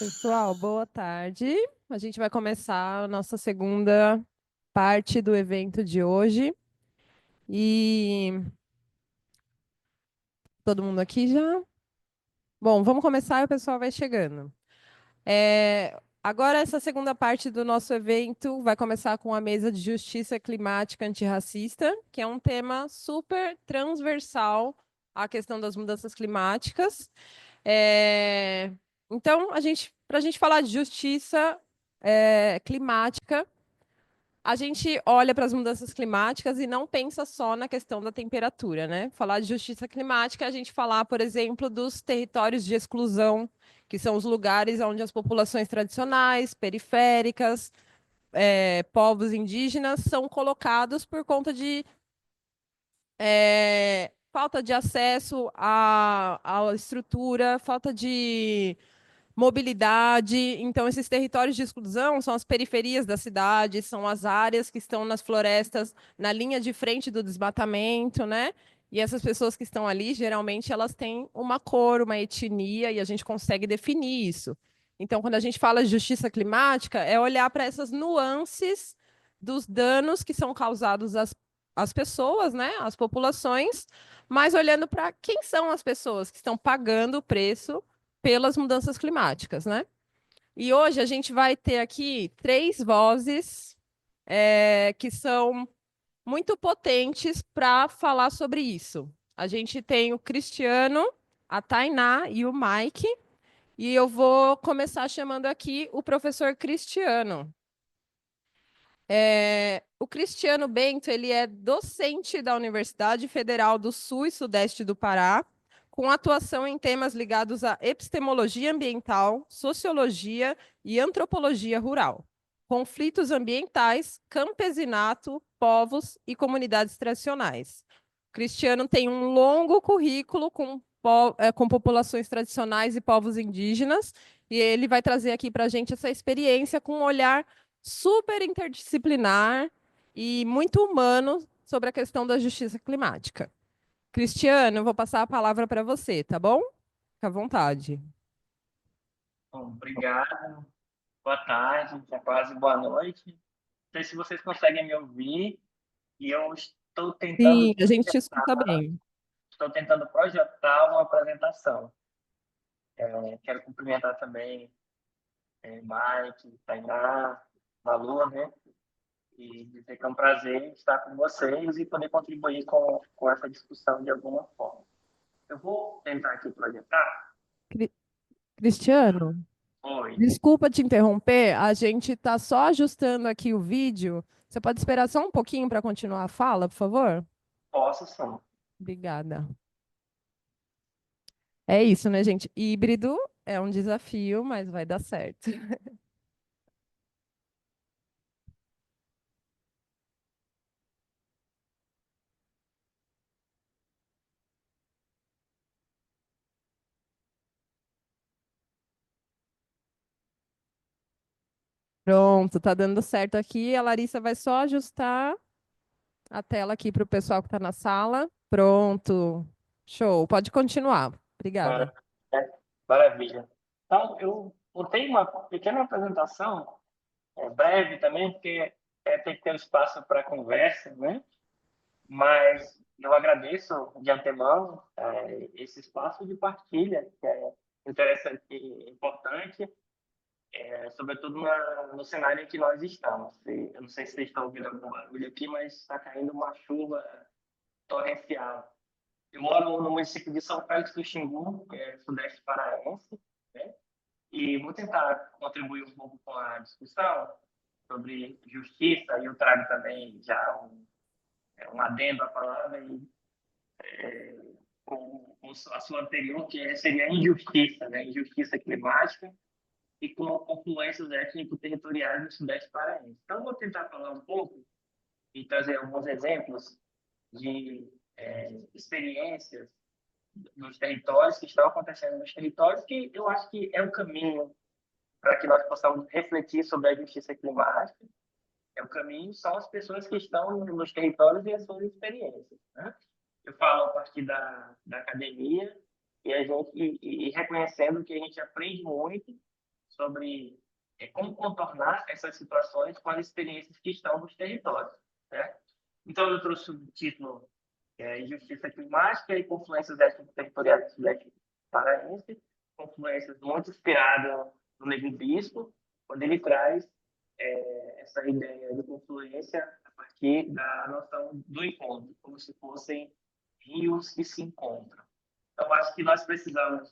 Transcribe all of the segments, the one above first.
Pessoal, boa tarde. A gente vai começar a nossa segunda parte do evento de hoje. E todo mundo aqui já? Bom, vamos começar e o pessoal vai chegando. Agora, essa segunda parte do nosso evento vai começar com a mesa de justiça climática antirracista, que é um tema super transversal à questão das mudanças climáticas. É, Então, para a gente falar de justiça climática, a gente olha para as mudanças climáticas e não pensa só na questão da temperatura, né? Falar de justiça climática é a gente falar, por exemplo, dos territórios de exclusão, que são os lugares onde as populações tradicionais, periféricas, povos indígenas são colocados por conta de falta de acesso à estrutura, falta de mobilidade. Então, esses territórios de exclusão são as periferias da cidade, são as áreas que estão nas florestas, na linha de frente do desmatamento, né? E essas pessoas que estão ali, geralmente, elas têm uma cor, uma etnia, e a gente consegue definir isso. Então, quando a gente fala de justiça climática, é olhar para essas nuances dos danos que são causados às pessoas, né? Às populações, mas olhando para quem são as pessoas que estão pagando o preço pelas mudanças climáticas, né? E hoje a gente vai ter aqui três vozes que são muito potentes para falar sobre isso. A gente tem o Cristiano, a Tainá e o Mike, e eu vou começar chamando aqui o professor Cristiano. O Cristiano Bento, ele é docente da Universidade Federal do Sul e Sudeste do Pará, com atuação em temas ligados à epistemologia ambiental, sociologia e antropologia rural, conflitos ambientais, campesinato, povos e comunidades tradicionais. O Cristiano tem um longo currículo com populações tradicionais e povos indígenas, e ele vai trazer aqui para a gente essa experiência com um olhar super interdisciplinar e muito humano sobre a questão da justiça climática. Cristiano, eu vou passar a palavra para você, tá bom? Fica à vontade. Bom, obrigado. Boa tarde, já quase boa noite. Não sei se vocês conseguem me ouvir e eu Sim, a gente te escuta bem. estou tentando projetar uma apresentação. Quero cumprimentar também Mike, Tainá, Malu, né? E dizer que é um prazer estar com vocês e poder contribuir com essa discussão de alguma forma. Eu vou tentar aqui projetar. Cri- Cristiano, Oi, desculpa te interromper, a gente está só ajustando aqui o vídeo. Você pode esperar só um pouquinho para continuar a fala, por favor? posso sim. Obrigada. É isso, né, gente? Híbrido é um desafio, mas vai dar certo. Pronto, tá dando certo aqui. A Larissa vai só ajustar a tela aqui para o pessoal que está na sala. Pronto. Show. Pode continuar. Obrigada. Maravilha. Então, eu montei uma pequena apresentação, breve também, porque tem que ter um espaço para conversa, né? Mas eu agradeço de antemão esse espaço de partilha, que é interessante e importante, sobretudo no cenário em que nós estamos. Eu não sei se vocês estão ouvindo algum barulho aqui, mas está caindo uma chuva torrencial. Eu moro no município de São Félix do Xingu, que é sudeste paraense, né? E vou tentar contribuir um pouco com a discussão sobre justiça, e eu trago também já um adendo à palavra, e com a sua anterior, seria injustiça, né? Injustiça climática, e com confluências étnico-territoriais no Sudeste paraense. Então, vou tentar falar um pouco e trazer alguns exemplos de experiências nos territórios, que estão acontecendo nos territórios, que eu acho que é o caminho para que nós possamos refletir sobre a justiça climática. É o caminho, são as pessoas que estão nos territórios e as suas experiências, né? Eu falo a partir da academia e reconhecendo que a gente aprende muito sobre como contornar essas situações com as experiências que estão nos territórios, né? Então, eu trouxe o título Justiça Climática e Confluências Étnico-Territoriais do Sudeste Paraense, confluências muito inspiradas no Levi Bispo, quando ele traz essa ideia de confluência a partir da noção do encontro, como se fossem rios que se encontram. Então, acho que nós precisamos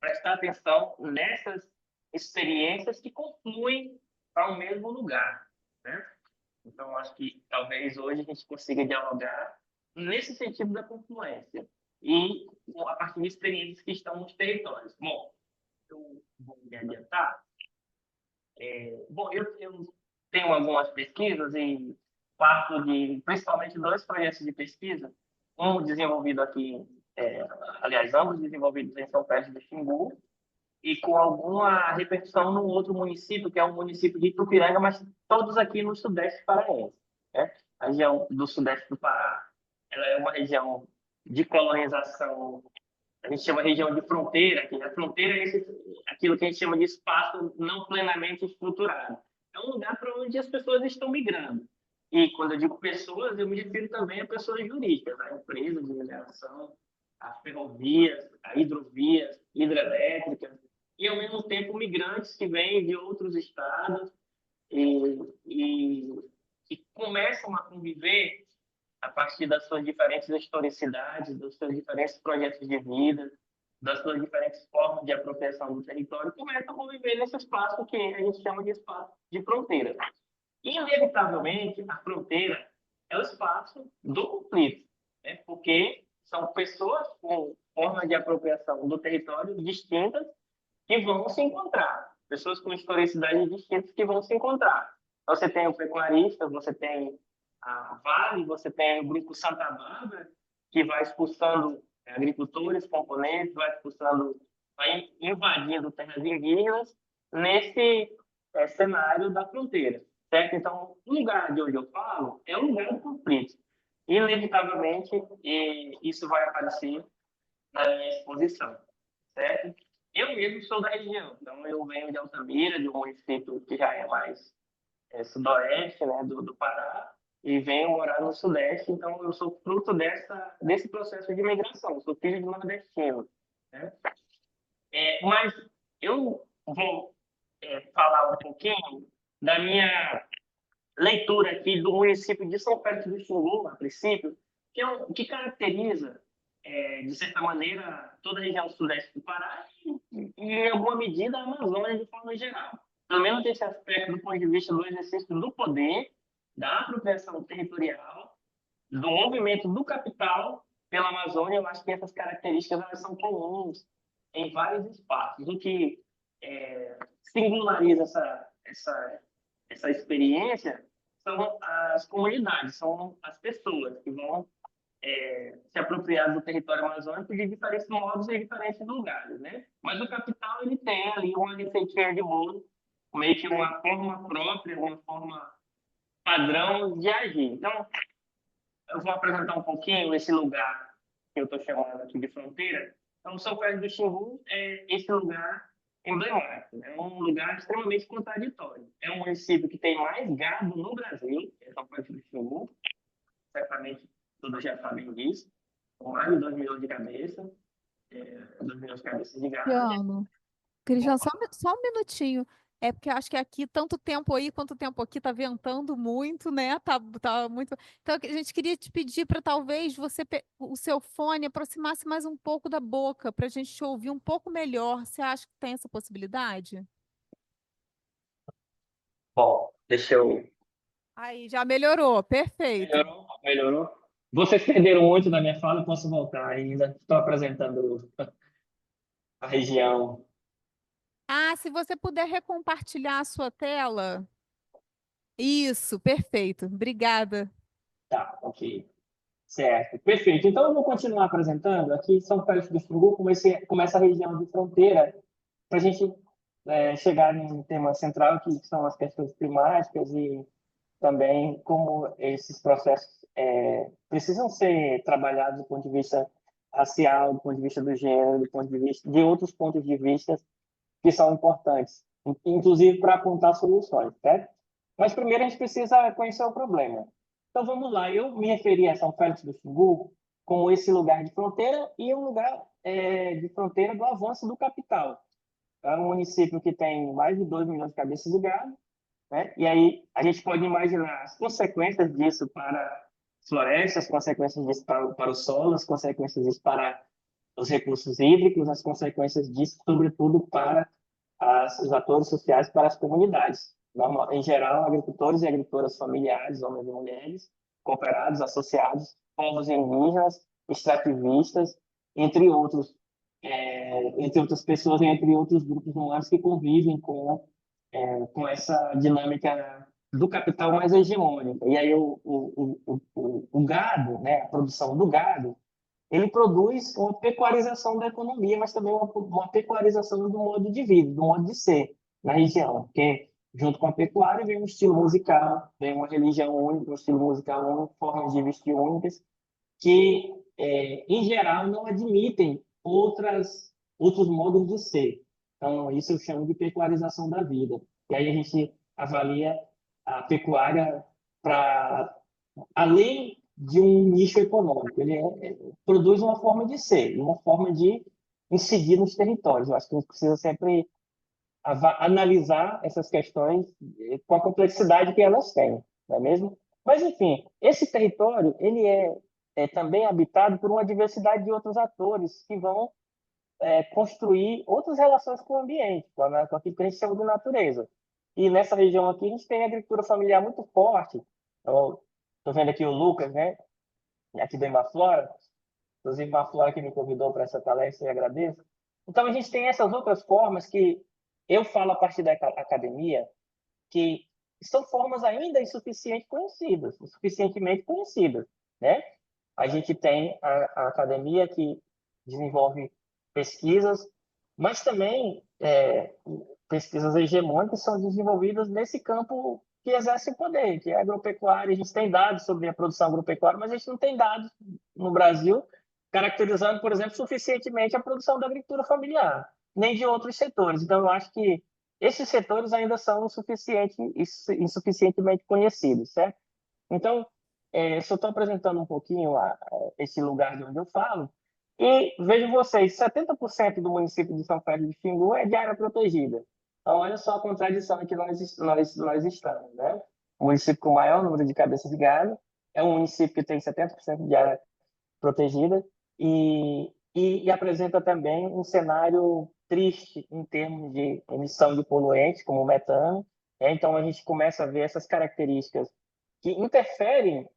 prestar atenção nessas experiências que confluem para o mesmo lugar, né? Então, acho que talvez hoje a gente consiga dialogar nesse sentido da confluência e a partir de experiências que estão nos territórios. Bom, eu vou me adiantar. Bom, eu tenho algumas pesquisas e parto de principalmente dois projetos de pesquisa, um desenvolvido aqui, aliás, ambos desenvolvidos em São Pedro do Xingu, e com alguma repercussão no outro município, que é o município de Itupiranga, mas todos aqui no Sudeste paraense, né? A região do Sudeste do Pará, ela é uma região de colonização, a gente chama de região de fronteira, que a fronteira é aquilo que a gente chama de espaço não plenamente estruturado. É um lugar para onde as pessoas estão migrando. E quando eu digo pessoas, eu me refiro também a pessoas jurídicas, a empresas de mineração, as ferrovias, as hidrovias, hidrelétricas, e ao mesmo tempo migrantes que vêm de outros estados e começam a conviver a partir das suas diferentes historicidades, dos seus diferentes projetos de vida, das suas diferentes formas de apropriação do território, começam a conviver nesse espaço que a gente chama de espaço de fronteira. Inevitavelmente, a fronteira é o espaço do conflito, né? Porque são pessoas com formas de apropriação do território distintas que vão se encontrar, pessoas com historicidades distintas que vão se encontrar. Então, você tem o pecuarista, você tem a Vale, você tem o grupo Santa Bárbara, que vai expulsando agricultores, componentes, vai expulsando, vai invadindo terras indígenas nesse cenário da fronteira, certo? Então, o lugar de onde eu falo é o lugar do conflito. Inevitavelmente, isso vai aparecer na minha exposição, certo? Eu mesmo sou da região, então eu venho de Altamira, de um município que já é mais sudoeste, né, do Pará, e venho morar no Sudeste, então eu sou fruto desse processo de migração, sou filho de nordestino, né? Mas eu vou falar um pouquinho da minha leitura aqui do município de São Pedro do Xingu, a princípio, que caracteriza, de certa maneira, toda a região sudeste do Pará e, em alguma medida, a Amazônia de forma geral. Pelo menos esse aspecto do ponto de vista do exercício do poder, da apropriação territorial, do movimento do capital pela Amazônia, eu acho que essas características elas são comuns em vários espaços, o que singulariza essa experiência são as comunidades, são as pessoas que vão se apropriar do território amazônico de diferentes modos e diferentes lugares, né? Mas o capital ele tem ali uma receitinha de bolo, meio que uma forma própria, uma forma padrão de agir. Então, eu vou apresentar um pouquinho esse lugar que eu estou chamando aqui de fronteira. Então, São Pedro do Xingu é esse lugar emblemático, né? É um lugar extremamente contraditório. É um município que tem mais gado no Brasil, é São Pedro do Xingu, certamente todos já sabem disso, com mais de 2 milhões de cabeças, 2 milhões de cabeças de gado. Cristiano, Cristiano, só um minutinho. É porque eu acho que aqui, tanto tempo aí quanto tempo aqui, tá ventando muito, né? Tá muito. Então, a gente queria te pedir para talvez o seu fone aproximasse mais um pouco da boca, para a gente te ouvir um pouco melhor. Você acha que tem essa possibilidade? Bom, deixa eu... Aí, já melhorou, perfeito. Melhorou? Melhorou? Vocês perderam muito da minha fala, eu posso voltar ainda. Estou apresentando a região. Ah, se você puder recompartilhar a sua tela. Isso, perfeito. Obrigada. Tá, ok. Certo, perfeito. Então, eu vou continuar apresentando. Aqui, São Pedro do Xingu começa a região de fronteira, para a gente chegar em tema central, que são as questões climáticas e também como esses processos precisam ser trabalhados do ponto de vista racial, do ponto de vista do gênero, do ponto de vista de outros pontos de vista que são importantes inclusive para apontar soluções, certo? Mas primeiro a gente precisa conhecer o problema. Então vamos lá, eu me referi a São Félix do Xingu como esse lugar de fronteira e um lugar de fronteira do avanço do capital. É um município que tem mais de 2 milhões de cabeças de gado, né? E aí a gente pode imaginar as consequências disso para as florestas, as consequências disso para o solo, as consequências disso para os recursos hídricos, as consequências disso, sobretudo, para os atores sociais, para as comunidades. Em geral, agricultores e agricultoras familiares, homens e mulheres, cooperados, associados, povos indígenas, extrativistas, entre outros, entre outras pessoas, entre outros grupos humanos que convivem com essa dinâmica do capital mais hegemônica. E aí o gado, né, a produção do gado, ele produz uma pecuarização da economia, mas também uma pecuarização do modo de vida, do modo de ser na região. Porque junto com a pecuária vem um estilo musical, vem uma religião única, um estilo musical único, formas de vestir únicas, que, em geral, não admitem outros modos de ser. Então, isso eu chamo de pecuarização da vida. E aí a gente avalia a pecuária para além de um nicho econômico. Ele produz uma forma de ser, uma forma de incidir nos territórios. Eu acho que a gente precisa sempre analisar essas questões com a complexidade que elas têm, não é mesmo? Mas, enfim, esse território ele é também habitado por uma diversidade de outros atores que vão construir outras relações com o ambiente, com aquilo que a gente chama de natureza. E nessa região aqui, a gente tem a agricultura familiar muito forte. Estou vendo aqui o Lucas, né? Aqui do Imaflora. Inclusive, Imaflora que me convidou para essa palestra e agradeço. Então, a gente tem essas outras formas que eu falo a partir da academia, que são formas ainda insuficientemente conhecidas, né? A gente tem a academia que desenvolve pesquisas, mas também pesquisas hegemônicas são desenvolvidas nesse campo que exerce o poder, que é a agropecuária. A gente tem dados sobre a produção agropecuária, mas a gente não tem dados no Brasil caracterizando, por exemplo, suficientemente a produção da agricultura familiar, nem de outros setores. Então, eu acho que esses setores ainda são insuficientemente conhecidos, certo? Então, só estou apresentando um pouquinho esse lugar de onde eu falo, e vejo vocês, 70% do município de São Félix do Xingu é de área protegida. Então, olha só a contradição em que nós estamos, né? O município com o maior número de cabeças de gado é um município que tem 70% de área protegida e apresenta também um cenário triste em termos de emissão de poluentes, como o metano. Então, a gente começa a ver essas características que interferem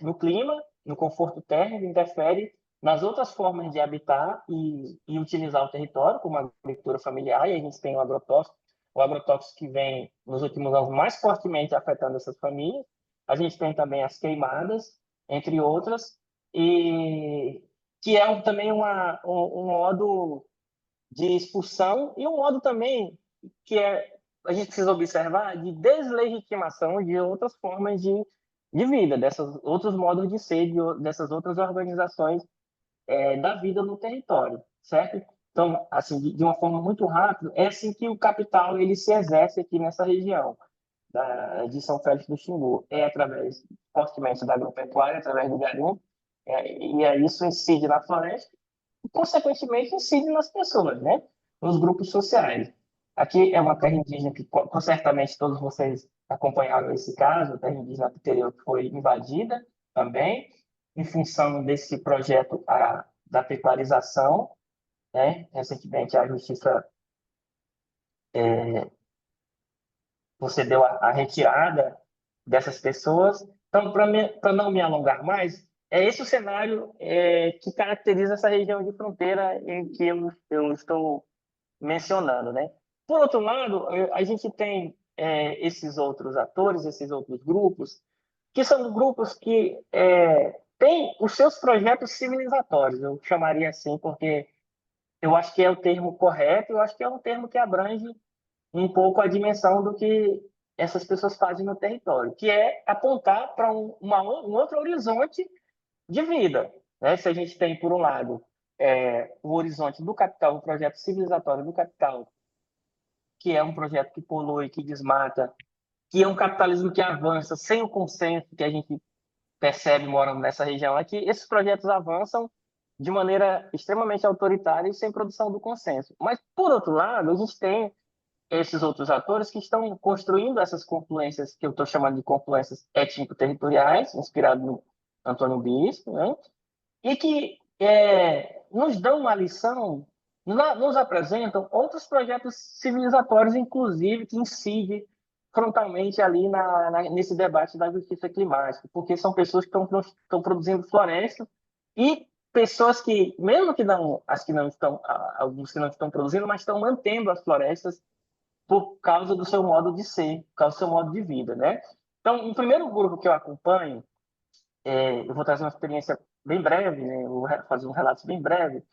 no clima, no conforto térmico, interferem nas outras formas de habitar e utilizar o território, como a agricultura familiar, e a gente tem o agrotóxico que vem nos últimos anos mais fortemente afetando essas famílias. A gente tem também as queimadas, entre outras, e que é também um modo de expulsão e um modo também que a gente precisa observar de deslegitimação de outras formas de vida, desses outros modos de ser, dessas outras organizações da vida no território, certo? Então, assim, de uma forma muito rápida, é assim que o capital ele se exerce aqui nessa região de São Félix do Xingu. É através, fortemente, da agropecuária, através do garimpo, e aí isso incide na floresta, e, consequentemente, incide nas pessoas, né? Nos grupos sociais. Aqui é uma terra indígena que, certamente, todos vocês acompanharam esse caso, a terra indígena anterior que foi invadida também, em função desse projeto da pecuarização, né? Recentemente, a Justiça procedeu à retirada dessas pessoas. Então, para não me alongar mais, é esse o cenário que caracteriza essa região de fronteira em que eu estou mencionando, né? Por outro lado, a gente tem esses outros atores, esses outros grupos, que são grupos que têm os seus projetos civilizatórios, eu chamaria assim, porque eu acho que é o termo correto, eu acho que é um termo que abrange um pouco a dimensão do que essas pessoas fazem no território, que é apontar para um outro horizonte de vida, né? Se a gente tem, por um lado, o horizonte do capital, o projeto civilizatório do capital, que é um projeto que polui, que desmata, que é um capitalismo que avança sem o consenso que a gente percebe morando nessa região, é que esses projetos avançam de maneira extremamente autoritária e sem produção do consenso. Mas, por outro lado, a gente tem esses outros atores que estão construindo essas confluências, que eu estou chamando de confluências étnico-territoriais, inspirado no Antônio Bispo, né? E que nos dão uma lição, nos apresentam outros projetos civilizatórios, inclusive, que incidem frontalmente ali nesse debate da justiça climática, porque são pessoas que estão produzindo floresta e pessoas que, mesmo que não, as que não estão, alguns que não estão produzindo, mas estão mantendo as florestas por causa do seu modo de ser, por causa do seu modo de vida, né? Então, o primeiro grupo que eu acompanho, eu vou trazer uma experiência bem breve, né? Eu vou fazer um relato bem breve,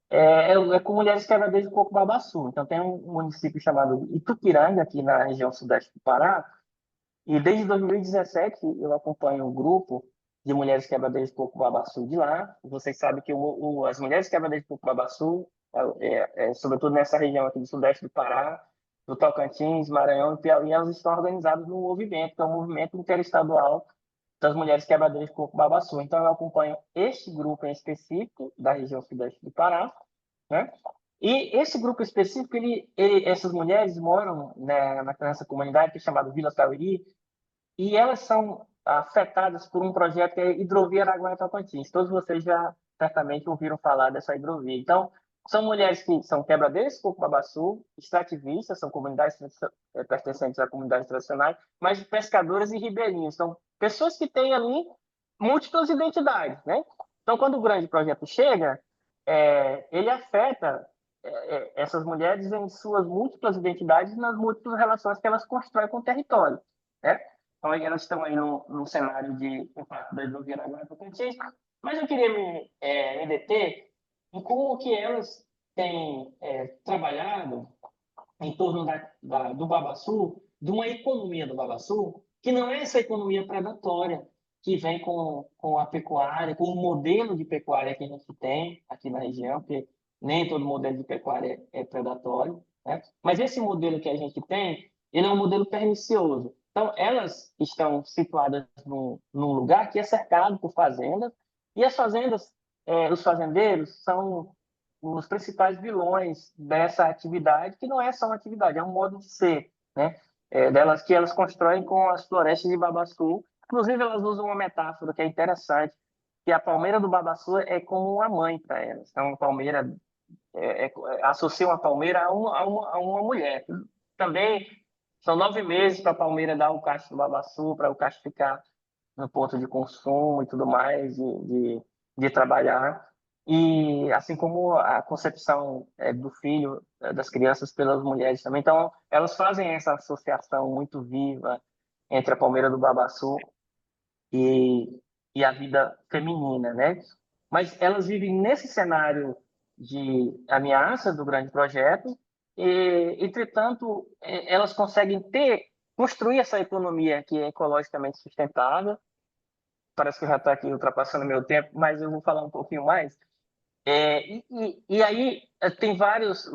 é com mulheres quebradeiras de Coco-Babaçu. Então, tem um município chamado Itupiranga, aqui na região sudeste do Pará, e desde 2017 eu acompanho um grupo de mulheres quebradeiras de Coco-Babaçu de lá. Vocês sabem que as mulheres quebradeiras de Coco-Babaçu, sobretudo nessa região aqui do sudeste do Pará, do Tocantins, Maranhão e Piauí, elas estão organizadas num movimento, que é um movimento interestadual das mulheres quebradeiras de Coco-Babaçu. Então, eu acompanho este grupo em específico, da região sudeste do Pará, né? E esse grupo específico, essas mulheres moram, né, nessa comunidade que é chamada Vila Tauiri, e elas são afetadas por um projeto que é Hidrovia Araguaia-Tocantins. Todos vocês já certamente ouviram falar dessa hidrovia. Então, são mulheres que são quebradeiras de coco-babaçu, extrativistas, são comunidades pertencentes a comunidades tradicionais, mas pescadoras e ribeirinhos. São pessoas que têm ali múltiplas identidades, né? Então, quando o grande projeto chega, ele afeta essas mulheres em suas múltiplas identidades e nas múltiplas relações que elas constroem com o território, né? Então, elas estão aí num cenário de impacto da hidrovia Araguaia-Tocantins, mas eu queria me deter em como que elas têm trabalhado em torno do Babaçu, de uma economia do Babaçu, que não é essa economia predatória que vem com a pecuária, com o modelo de pecuária que a gente tem aqui na região, porque nem todo modelo de pecuária é predatório, né? Mas esse modelo que a gente tem, ele é um modelo pernicioso. Então, elas estão situadas num lugar que é cercado por fazendas, e as fazendas, os fazendeiros são os principais vilões dessa atividade, que não é só uma atividade, é um modo de ser, né? Delas que elas constroem com as florestas de babaçu. Inclusive, elas usam uma metáfora que é interessante, que a palmeira do babaçu é como uma mãe para elas. Então, a palmeira associa uma palmeira a uma mulher. Também são 9 meses para a palmeira dar o cacho do babaçu, para o cacho ficar no ponto de consumo e tudo mais, de trabalhar. E assim como a concepção do filho, das crianças pelas mulheres também. Então, elas fazem essa associação muito viva entre a palmeira do babaçu e, e a vida feminina, né? Mas elas vivem nesse cenário de ameaça do grande projeto, entretanto, elas conseguem construir essa economia que é ecologicamente sustentável. Parece que eu já estou aqui ultrapassando meu tempo, mas eu vou falar um pouquinho mais. E aí tem vários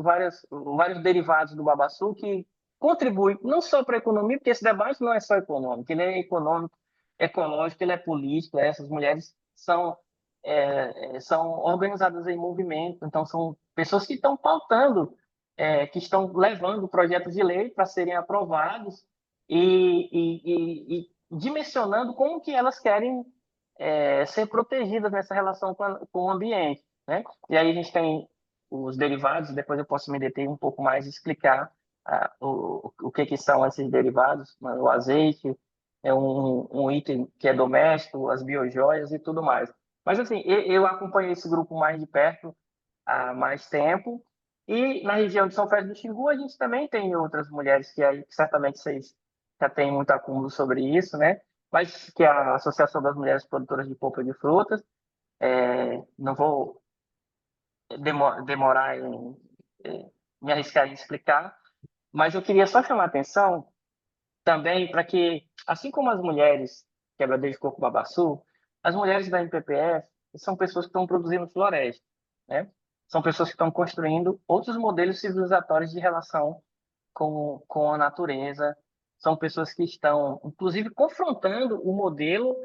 derivados do babaçu que contribuem não só para a economia, porque esse debate não é só econômico, ele é econômico, ecológico, ele é político. Essas mulheres são organizadas em movimento, então são pessoas que estão pautando, que estão levando projetos de lei para serem aprovados e dimensionando como que elas querem ser protegidas nessa relação com o ambiente, né? E aí a gente tem os derivados, depois eu posso me deter um pouco mais e explicar o que são esses derivados. O azeite é um item que é doméstico, as biojoias e tudo mais. Mas assim, eu acompanhei esse grupo mais de perto há mais tempo, e na região de São Félix do Xingu a gente também tem outras mulheres que aí certamente vocês já têm muito acúmulo sobre isso, né? Mas que é a Associação das Mulheres Produtoras de Polpa de Frutas. Não vou demorar em me arriscar em explicar, mas eu queria só chamar a atenção também para que, assim como as mulheres quebradeiras de coco-babaçu, as mulheres da MPPF são pessoas que estão produzindo floresta, né? São pessoas que estão construindo outros modelos civilizatórios de relação com a natureza, são pessoas que estão, inclusive, confrontando o modelo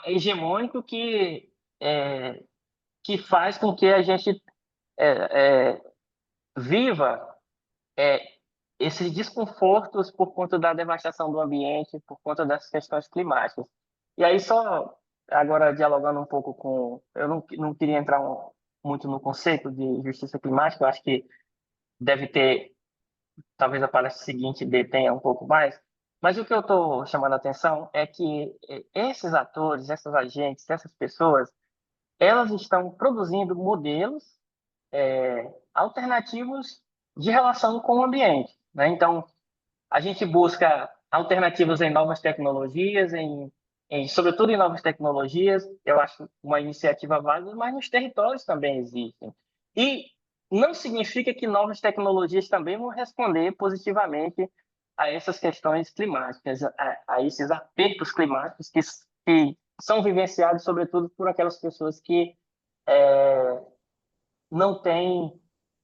hegemônico que faz com que a gente viva esses desconfortos por conta da devastação do ambiente, por conta das questões climáticas. E aí, só agora dialogando um pouco com. Eu não queria entrar muito no conceito de justiça climática, eu acho que deve ter, talvez a palestra seguinte detenha um pouco mais, mas o que eu estou chamando a atenção é que esses atores, essas agentes, essas pessoas, elas estão produzindo modelos alternativos de relação com o ambiente, né? Então, a gente busca alternativas em novas tecnologias, sobretudo em novas tecnologias. Eu acho uma iniciativa válida, mas nos territórios também existem. E não significa que novas tecnologias também vão responder positivamente a essas questões climáticas, a esses apertos climáticos que são vivenciados, sobretudo, por aquelas pessoas que não têm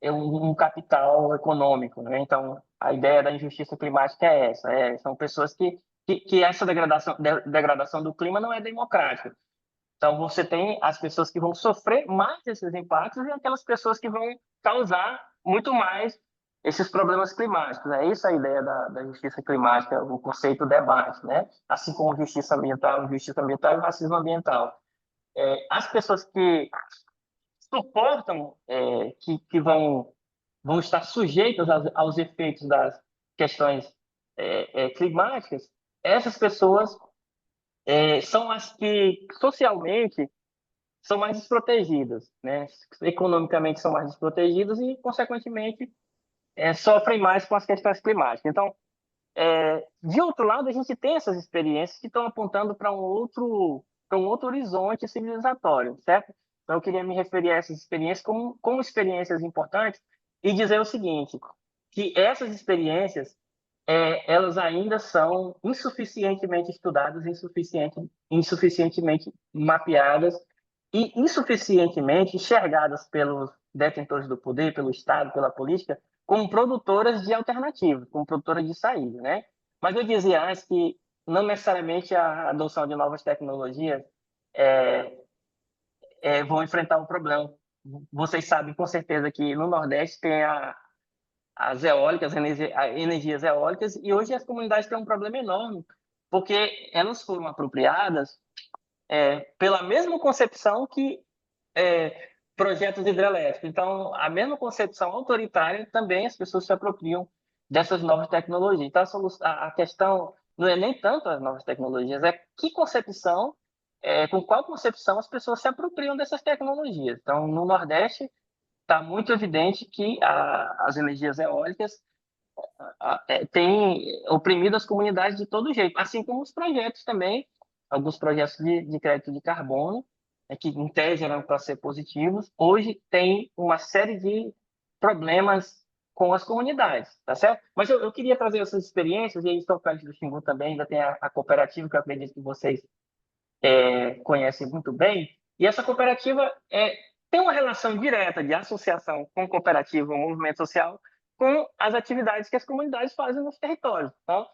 um capital econômico, né? Então, a ideia da injustiça climática é essa: são pessoas que essa degradação do clima não é democrática. Então, você tem as pessoas que vão sofrer mais esses impactos e aquelas pessoas que vão causar muito mais esses problemas climáticos. É isso a ideia da justiça climática, o conceito debate, né? Assim como justiça ambiental e racismo ambiental. As pessoas que suportam, que vão estar sujeitas aos efeitos das questões climáticas, essas pessoas são as que socialmente são mais desprotegidas, né? Economicamente são mais desprotegidas e, consequentemente, sofrem mais com as questões climáticas. Então, de outro lado, a gente tem essas experiências que estão apontando para um outro horizonte civilizatório, certo? Então, eu queria me referir a essas experiências como experiências importantes e dizer o seguinte, que essas experiências, elas ainda são insuficientemente estudadas, insuficientemente mapeadas e insuficientemente enxergadas pelos detentores do poder, pelo Estado, pela política, como produtoras de alternativas, como produtoras de saída, né? Mas eu dizia antes que não necessariamente a adoção de novas tecnologias vão enfrentar um problema. Vocês sabem com certeza que no Nordeste tem as eólicas, energias eólicas, e hoje as comunidades têm um problema enorme, porque elas foram apropriadas pela mesma concepção que projetos hidrelétricos. Então, a mesma concepção autoritária também as pessoas se apropriam dessas novas tecnologias. Então, a questão não é nem tanto as novas tecnologias, é que concepção, com qual concepção as pessoas se apropriam dessas tecnologias. Então, no Nordeste, está muito evidente que as energias eólicas têm oprimido as comunidades de todo jeito, assim como os projetos também, alguns projetos de crédito de carbono, que em tese eram para ser positivos, hoje tem uma série de problemas com as comunidades, tá certo? Mas eu queria trazer essas experiências, e aí estou perto do Xingu também, ainda tem a cooperativa, que eu acredito que vocês conhecem muito bem, e essa cooperativa tem uma relação direta de associação com cooperativa, um movimento social, com as atividades que as comunidades fazem nos territórios. Então,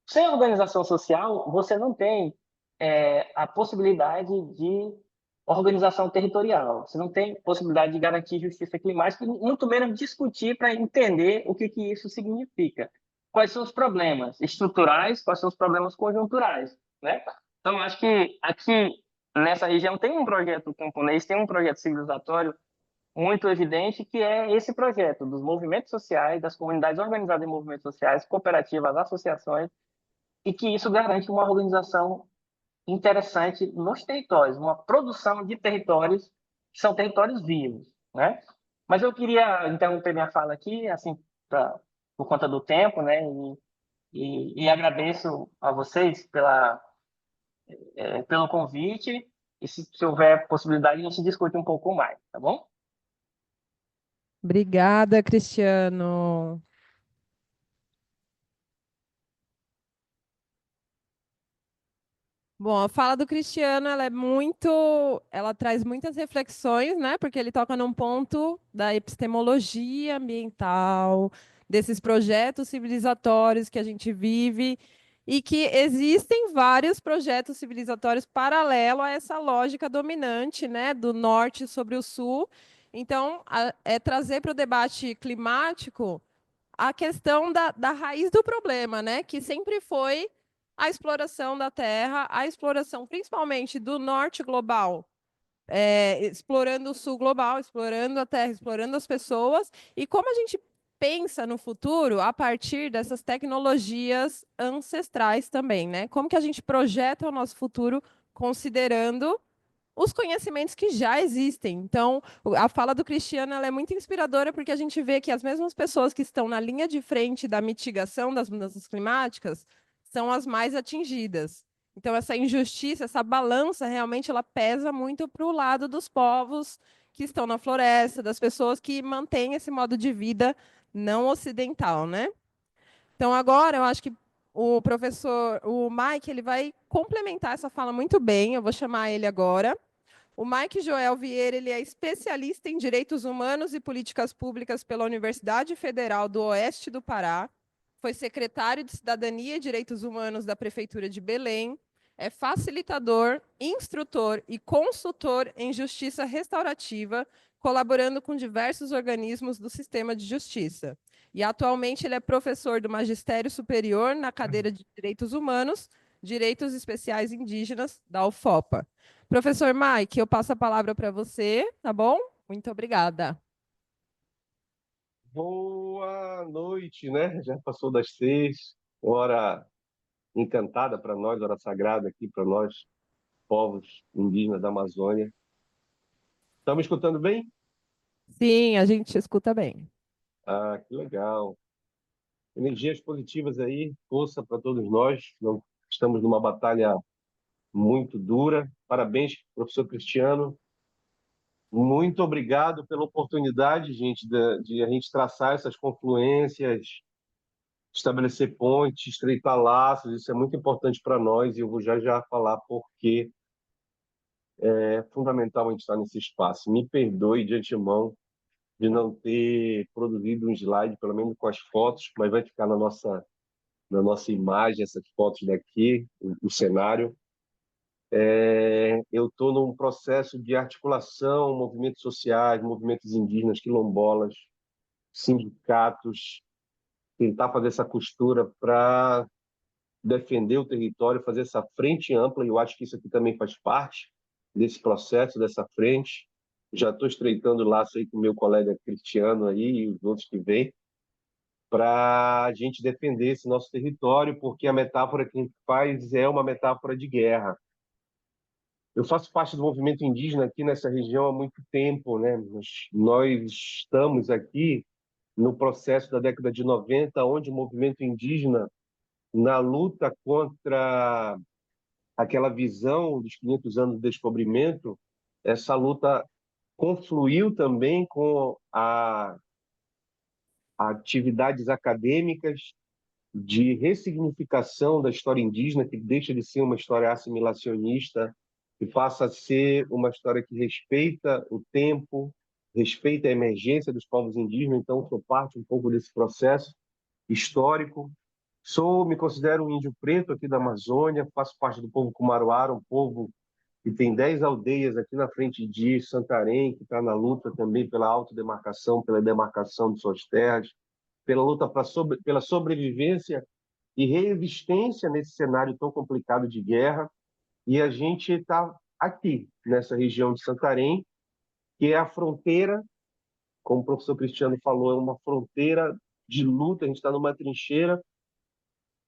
sem organização social, você não tem a possibilidade de organização territorial, você não tem possibilidade de garantir justiça climática, e muito menos discutir para entender o que isso significa. Quais são os problemas estruturais, quais são os problemas conjunturais, né? Então, acho que aqui nessa região tem um projeto camponês, tem um projeto civilizatório muito evidente, que é esse projeto dos movimentos sociais, das comunidades organizadas em movimentos sociais, cooperativas, associações, e que isso garante uma organização interessante nos territórios, uma produção de territórios que são territórios vivos, né? Mas eu queria interromper minha fala aqui, assim, por conta do tempo, né? E agradeço a vocês pelo convite, e se houver possibilidade, a gente discute um pouco mais, tá bom? Obrigada, Cristiano. Bom, a fala do Cristiano, ela traz muitas reflexões, né? Porque ele toca num ponto da epistemologia ambiental, desses projetos civilizatórios que a gente vive e que existem vários projetos civilizatórios paralelo a essa lógica dominante, né, do norte sobre o sul. Então, é trazer para o debate climático a questão da raiz do problema, né, que sempre foi a exploração da terra, a exploração principalmente do norte global, explorando o sul global, explorando a terra, explorando as pessoas, e como a gente pensa no futuro a partir dessas tecnologias ancestrais também, né? Como que a gente projeta o nosso futuro considerando os conhecimentos que já existem. Então, a fala do Cristiano ela é muito inspiradora porque a gente vê que as mesmas pessoas que estão na linha de frente da mitigação das mudanças climáticas são as mais atingidas. Então, essa injustiça, essa balança, realmente ela pesa muito para o lado dos povos que estão na floresta, das pessoas que mantêm esse modo de vida não ocidental, né? Então, agora, eu acho que o professor, o Mike, ele vai complementar essa fala muito bem. Eu vou chamar ele agora. O Mike Joel Vieira, ele é especialista em direitos humanos e políticas públicas pela Universidade Federal do Oeste do Pará. Foi secretário de Cidadania e Direitos Humanos da Prefeitura de Belém. É facilitador, instrutor e consultor em justiça restaurativa, colaborando com diversos organismos do sistema de justiça. E atualmente ele é professor do Magistério Superior na cadeira de Direitos Humanos, Direitos Especiais Indígenas da UFOPA. Professor Mike, eu passo a palavra para você, tá bom? Muito obrigada. Boa noite, né? Já passou das 6, hora encantada para nós, hora sagrada aqui para nós, povos indígenas da Amazônia. Estão me escutando bem? Sim, a gente escuta bem. Ah, que legal. Energias positivas aí, força para todos nós. Não, estamos numa batalha muito dura. Parabéns, professor Cristiano. Muito obrigado pela oportunidade, gente, de a gente traçar essas confluências, estabelecer pontes, estreitar laços. Isso é muito importante para nós e eu vou já já falar por que é fundamental a gente estar nesse espaço. Me perdoe de antemão de não ter produzido um slide, pelo menos com as fotos, mas vai ficar na nossa imagem essas fotos daqui, o cenário. Eu estou num processo de articulação, movimentos sociais, movimentos indígenas, quilombolas, sindicatos, tentar fazer essa costura para defender o território, fazer essa frente ampla, e eu acho que isso aqui também faz parte desse processo, dessa frente. Já estou estreitando o laço aí com o meu colega Cristiano aí e os outros que vêm, para a gente defender esse nosso território, porque a metáfora que a gente faz é uma metáfora de guerra. Eu faço parte do movimento indígena aqui nessa região há muito tempo, né? Nós estamos aqui no processo da década de 90, onde o movimento indígena, na luta contra aquela visão dos 500 anos do descobrimento, essa luta confluiu também com atividades acadêmicas de ressignificação da história indígena, que deixa de ser uma história assimilacionista e passa a ser uma história que respeita o tempo, respeita a emergência dos povos indígenas. Então, sou parte um pouco desse processo histórico. Me considero um índio preto aqui da Amazônia, faço parte do povo Kumaruara, um povo que tem 10 aldeias aqui na frente de Santarém, que está na luta também pela autodemarcação, pela demarcação de suas terras, pela luta pela sobrevivência e resistência nesse cenário tão complicado de guerra. E a gente está aqui, nessa região de Santarém, que é a fronteira, como o professor Cristiano falou, é uma fronteira de luta, a gente está numa trincheira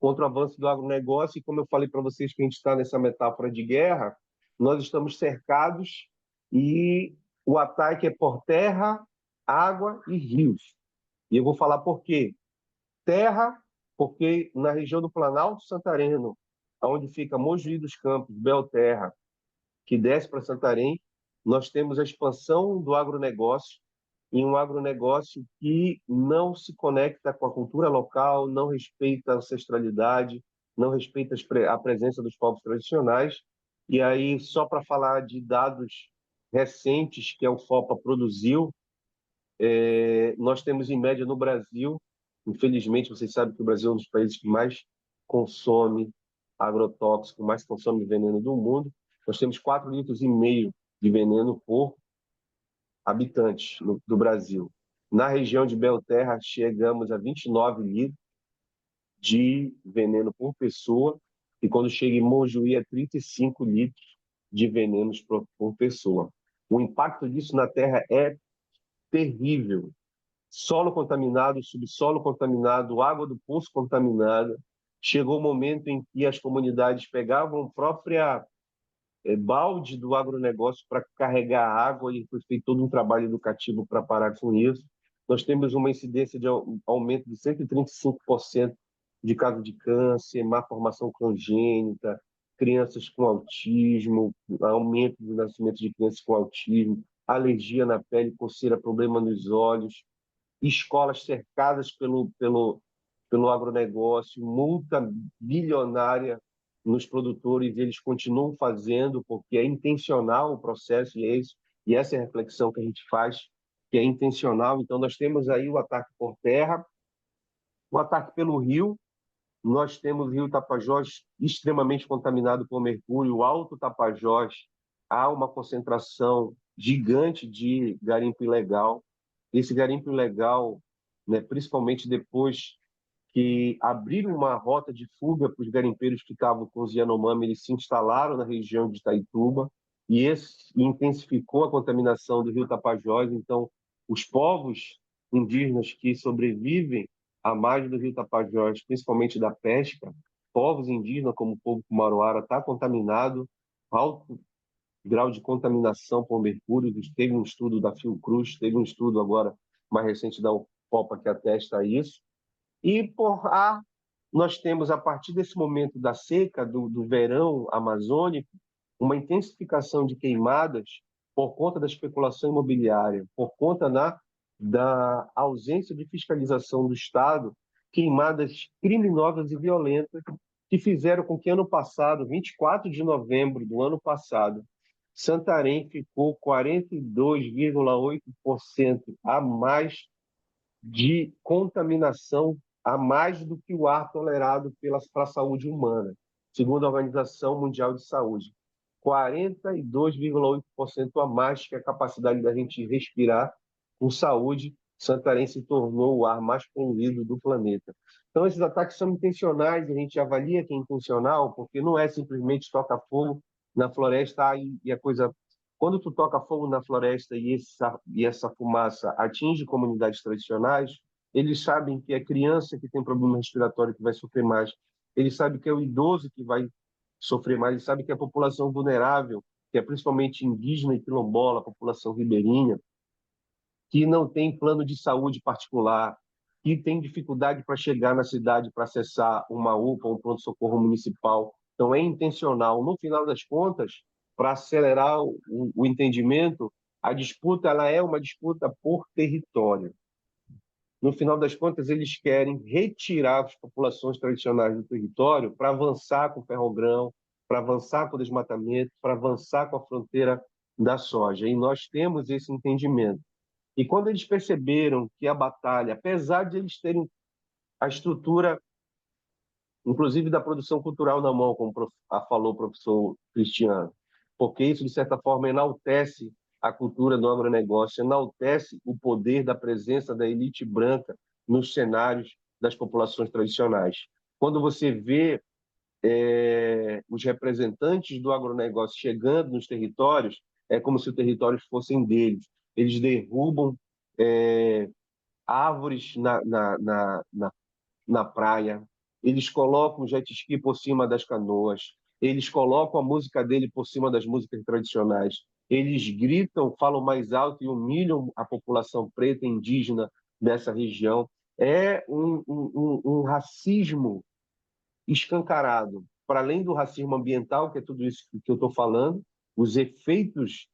contra o avanço do agronegócio, e como eu falei para vocês que a gente está nessa metáfora de guerra, nós estamos cercados e o ataque é por terra, água e rios. E eu vou falar por quê. Terra, porque na região do Planalto Santareno, onde fica Mojuí dos Campos, Belterra, que desce para Santarém, nós temos a expansão do agronegócio, em um agronegócio que não se conecta com a cultura local, não respeita a ancestralidade, não respeita a presença dos povos tradicionais. E aí, só para falar de dados recentes que a UFOPA produziu, nós temos, em média, no Brasil, Infelizmente, vocês sabem que o Brasil é um dos países que mais consome agrotóxico, mais consome veneno do mundo. Nós temos 4,5 litros de veneno por habitante do Brasil. Na região de Belterra, chegamos a 29 litros de veneno por pessoa, e quando chega em Mojuí, é 35 litros de venenos por pessoa. O impacto disso na terra é terrível. Solo contaminado, subsolo contaminado, água do poço contaminada. Chegou o momento em que as comunidades pegavam a própria balde do agronegócio para carregar água, e foi feito todo um trabalho educativo para parar com isso. Nós temos uma incidência de aumento de 135% de casos de câncer, má formação congênita, crianças com autismo, aumento do nascimento de crianças com autismo, alergia na pele, coceira, problema nos olhos, escolas cercadas pelo agronegócio, multa bilionária nos produtores, eles continuam fazendo porque é intencional o processo, e essa é a reflexão que a gente faz, que é intencional. Então, nós temos aí o ataque por terra, o ataque pelo rio. Nós temos o rio Tapajós extremamente contaminado por mercúrio, o Alto Tapajós, há uma concentração gigante de garimpo ilegal. Esse garimpo ilegal, né, principalmente depois que abriram uma rota de fuga para os garimpeiros que estavam com os Yanomami, eles se instalaram na região de Itaituba, e esse intensificou a contaminação do rio Tapajós. Então, os povos indígenas que sobrevivem à margem do rio Tapajós, principalmente da pesca, povos indígenas como o povo Kumaroara, está contaminado, alto grau de contaminação por mercúrio. Teve um estudo da Fiocruz, teve um estudo agora mais recente da UPOPA que atesta isso. E por ar, nós temos, a partir desse momento da seca, do verão amazônico, uma intensificação de queimadas por conta da especulação imobiliária, por conta da ausência de fiscalização do Estado, queimadas criminosas e violentas que fizeram com que ano passado, 24 de novembro do ano passado, Santarém ficou 42,8% a mais de contaminação, a mais do que o ar tolerado para a saúde humana, segundo a Organização Mundial de Saúde. 42,8% a mais que a capacidade da gente respirar com saúde. Santarém se tornou o ar mais poluído do planeta. Então, esses ataques são intencionais, a gente avalia que é intencional, porque não é simplesmente tocar fogo na floresta e a coisa... Quando tu toca fogo na floresta e essa fumaça atinge comunidades tradicionais, eles sabem que é criança que tem problema respiratório que vai sofrer mais, eles sabem que é o idoso que vai sofrer mais, eles sabem que é a população vulnerável, que é principalmente indígena e quilombola, a população ribeirinha, que não tem plano de saúde particular, que tem dificuldade para chegar na cidade para acessar uma UPA, um pronto-socorro municipal. Então, é intencional. No final das contas, para acelerar o entendimento, a disputa ela é uma disputa por território. No final das contas, eles querem retirar as populações tradicionais do território para avançar com o ferrogrão, para avançar com o desmatamento, para avançar com a fronteira da soja. E nós temos esse entendimento. E quando eles perceberam que a batalha, apesar de eles terem a estrutura, inclusive da produção cultural na mão, como falou o professor Cristiano, porque isso, de certa forma, enaltece a cultura do agronegócio, enaltece o poder da presença da elite branca nos cenários das populações tradicionais. Quando você vê os representantes do agronegócio chegando nos territórios, é como se os territórios fossem deles. Eles derrubam árvores na praia, eles colocam o jet ski por cima das canoas, eles colocam a música dele por cima das músicas tradicionais, eles gritam, falam mais alto e humilham a população preta e indígena dessa região. É um racismo escancarado. Para além do racismo ambiental, que é tudo isso que eu estou falando, os efeitos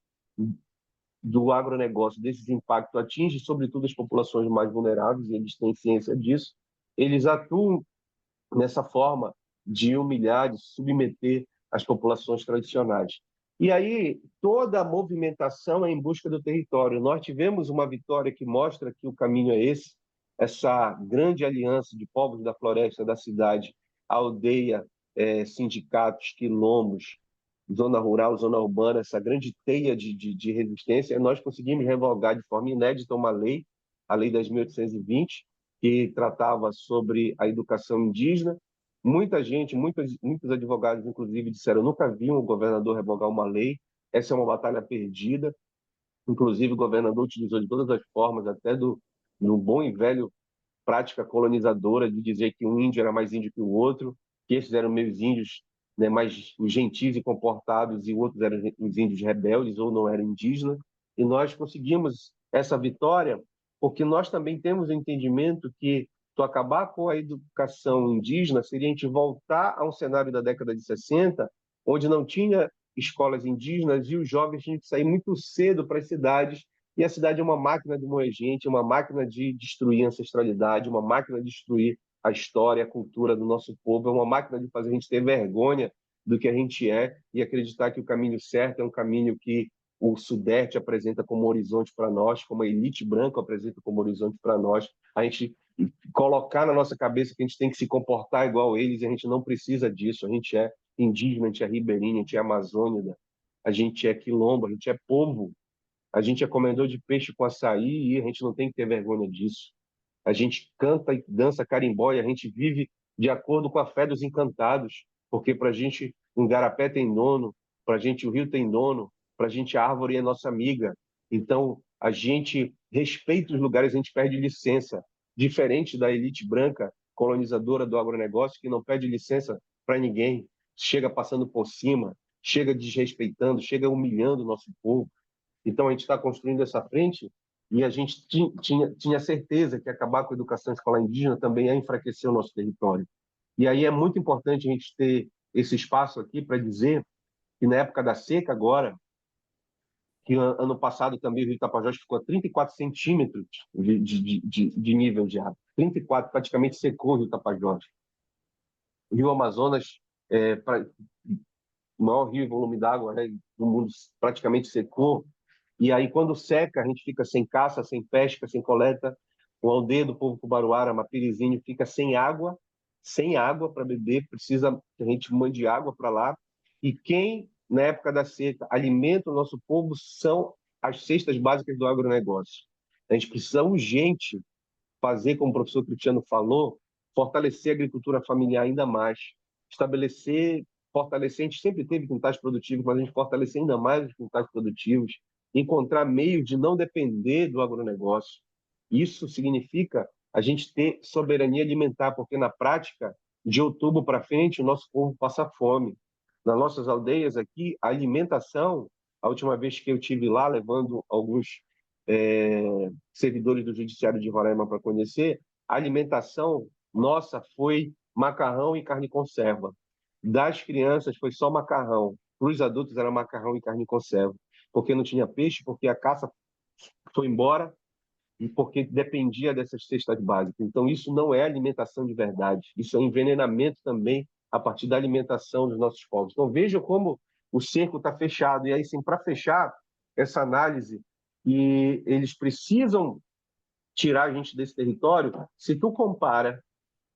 do agronegócio, desses impactos, atingem sobretudo as populações mais vulneráveis, e eles têm ciência disso. Eles atuam nessa forma de humilhar, de submeter as populações tradicionais. E aí, toda a movimentação é em busca do território. Nós tivemos uma vitória que mostra que o caminho é esse, essa grande aliança de povos da floresta, da cidade, aldeia, sindicatos, quilombos, zona rural, zona urbana, essa grande teia de resistência, nós conseguimos revogar de forma inédita uma lei, a Lei 10.820, que tratava sobre a educação indígena. Muita gente, muitos advogados, inclusive, disseram nunca viam o governador revogar uma lei. Essa é uma batalha perdida. Inclusive, o governador utilizou de todas as formas, até do bom e velho prática colonizadora de dizer que um índio era mais índio que o outro, que esses eram meus índios, né, mais gentis e comportados, e outros eram os índios rebeldes ou não eram indígenas. E nós conseguimos essa vitória porque nós também temos o entendimento que tu acabar com a educação indígena seria a gente voltar a um cenário da década de 60, onde não tinha escolas indígenas e os jovens tinham que sair muito cedo para as cidades, e a cidade é uma máquina de moer gente, uma máquina de destruir a ancestralidade, uma máquina de destruir a história, a cultura do nosso povo, é uma máquina de fazer a gente ter vergonha do que a gente é e acreditar que o caminho certo é um caminho que o Sudeste apresenta como horizonte para nós, como a elite branca apresenta como horizonte para nós. A gente colocar na nossa cabeça que a gente tem que se comportar igual eles, e a gente não precisa disso. A gente é indígena, a gente é ribeirinho, a gente é amazônida, a gente é quilombo, a gente é povo. A gente é comedor de peixe com açaí e a gente não tem que ter vergonha disso. A gente canta e dança carimbó e a gente vive de acordo com a fé dos encantados, porque para a gente um garapé tem dono, para a gente o rio tem dono, para a gente a árvore é nossa amiga. Então, a gente respeita os lugares, a gente pede licença, diferente da elite branca colonizadora do agronegócio, que não pede licença para ninguém, chega passando por cima, chega desrespeitando, chega humilhando o nosso povo. Então, a gente está construindo essa frente e a gente tinha certeza que acabar com a educação escolar indígena também ia enfraquecer o nosso território. E aí é muito importante a gente ter esse espaço aqui para dizer que na época da seca agora, que ano passado também o Rio Tapajós ficou a 34 centímetros de nível de água. 34, praticamente secou o Rio Tapajós. O Rio Amazonas, o maior rio em volume d'água, né, do mundo, praticamente secou. E aí, quando seca, a gente fica sem caça, sem pesca, sem coleta. O aldeia do povo Cubaruara, Mapirizinho, fica sem água para beber, precisa que a gente mande água para lá. E quem, na época da seca, alimenta o nosso povo são as cestas básicas do agronegócio. A gente precisa urgente fazer, como o professor Cristiano falou, fortalecer a agricultura familiar ainda mais, fortalecer, a gente sempre teve quintais produtivos, mas a gente fortalecer ainda mais os quintais produtivos, encontrar meios de não depender do agronegócio. Isso significa a gente ter soberania alimentar, porque na prática, de outubro para frente, o nosso povo passa fome. Nas nossas aldeias aqui, a alimentação, a última vez que eu tive lá, levando alguns servidores do Judiciário de Roraima para conhecer, a alimentação nossa foi macarrão e carne conserva. Das crianças foi só macarrão. Para os adultos era macarrão e carne conserva. Porque não tinha peixe, porque a caça foi embora e porque dependia dessas cestas básicas. Então, isso não é alimentação de verdade. Isso é envenenamento também a partir da alimentação dos nossos povos. Então, vejam como o cerco está fechado. E aí, sim, para fechar essa análise, e eles precisam tirar a gente desse território, se tu compara,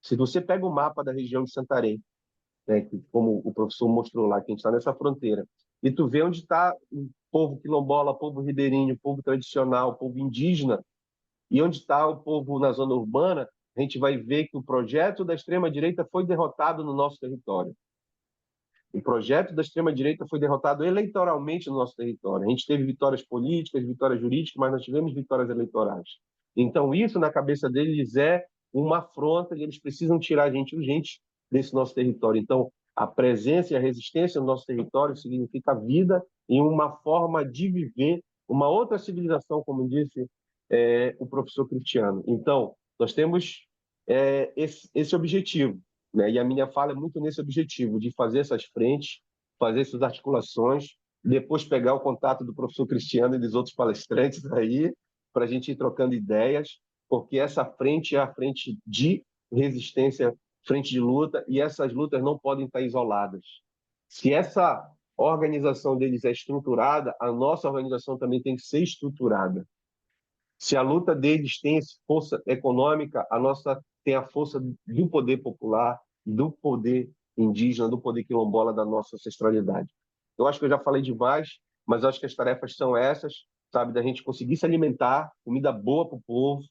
se você pega o mapa da região de Santarém, né, como o professor mostrou lá, que a gente está nessa fronteira, e tu vê onde está o povo quilombola, povo ribeirinho, povo tradicional, povo indígena, e onde está o povo na zona urbana, a gente vai ver que o projeto da extrema-direita foi derrotado no nosso território. O projeto da extrema-direita foi derrotado eleitoralmente no nosso território. A gente teve vitórias políticas, vitórias jurídicas, mas nós tivemos vitórias eleitorais. Então, isso, na cabeça deles, é uma afronta e eles precisam tirar a gente urgente desse nosso território. Então, a presença e a resistência no nosso território significa vida e uma forma de viver, uma outra civilização, como disse o professor Cristiano. Então, nós temos esse objetivo, né? E a minha fala é muito nesse objetivo, de fazer essas frentes, fazer essas articulações, depois pegar o contato do professor Cristiano e dos outros palestrantes aí, para a gente ir trocando ideias, porque essa frente é a frente de resistência, frente de luta, e essas lutas não podem estar isoladas. Se essa organização deles é estruturada, a nossa organização também tem que ser estruturada. Se a luta deles tem força econômica, a nossa tem a força do poder popular, do poder indígena, do poder quilombola da nossa ancestralidade. Eu acho que eu já falei demais, mas acho que as tarefas são essas, sabe, da gente conseguir se alimentar, comida boa para o povo.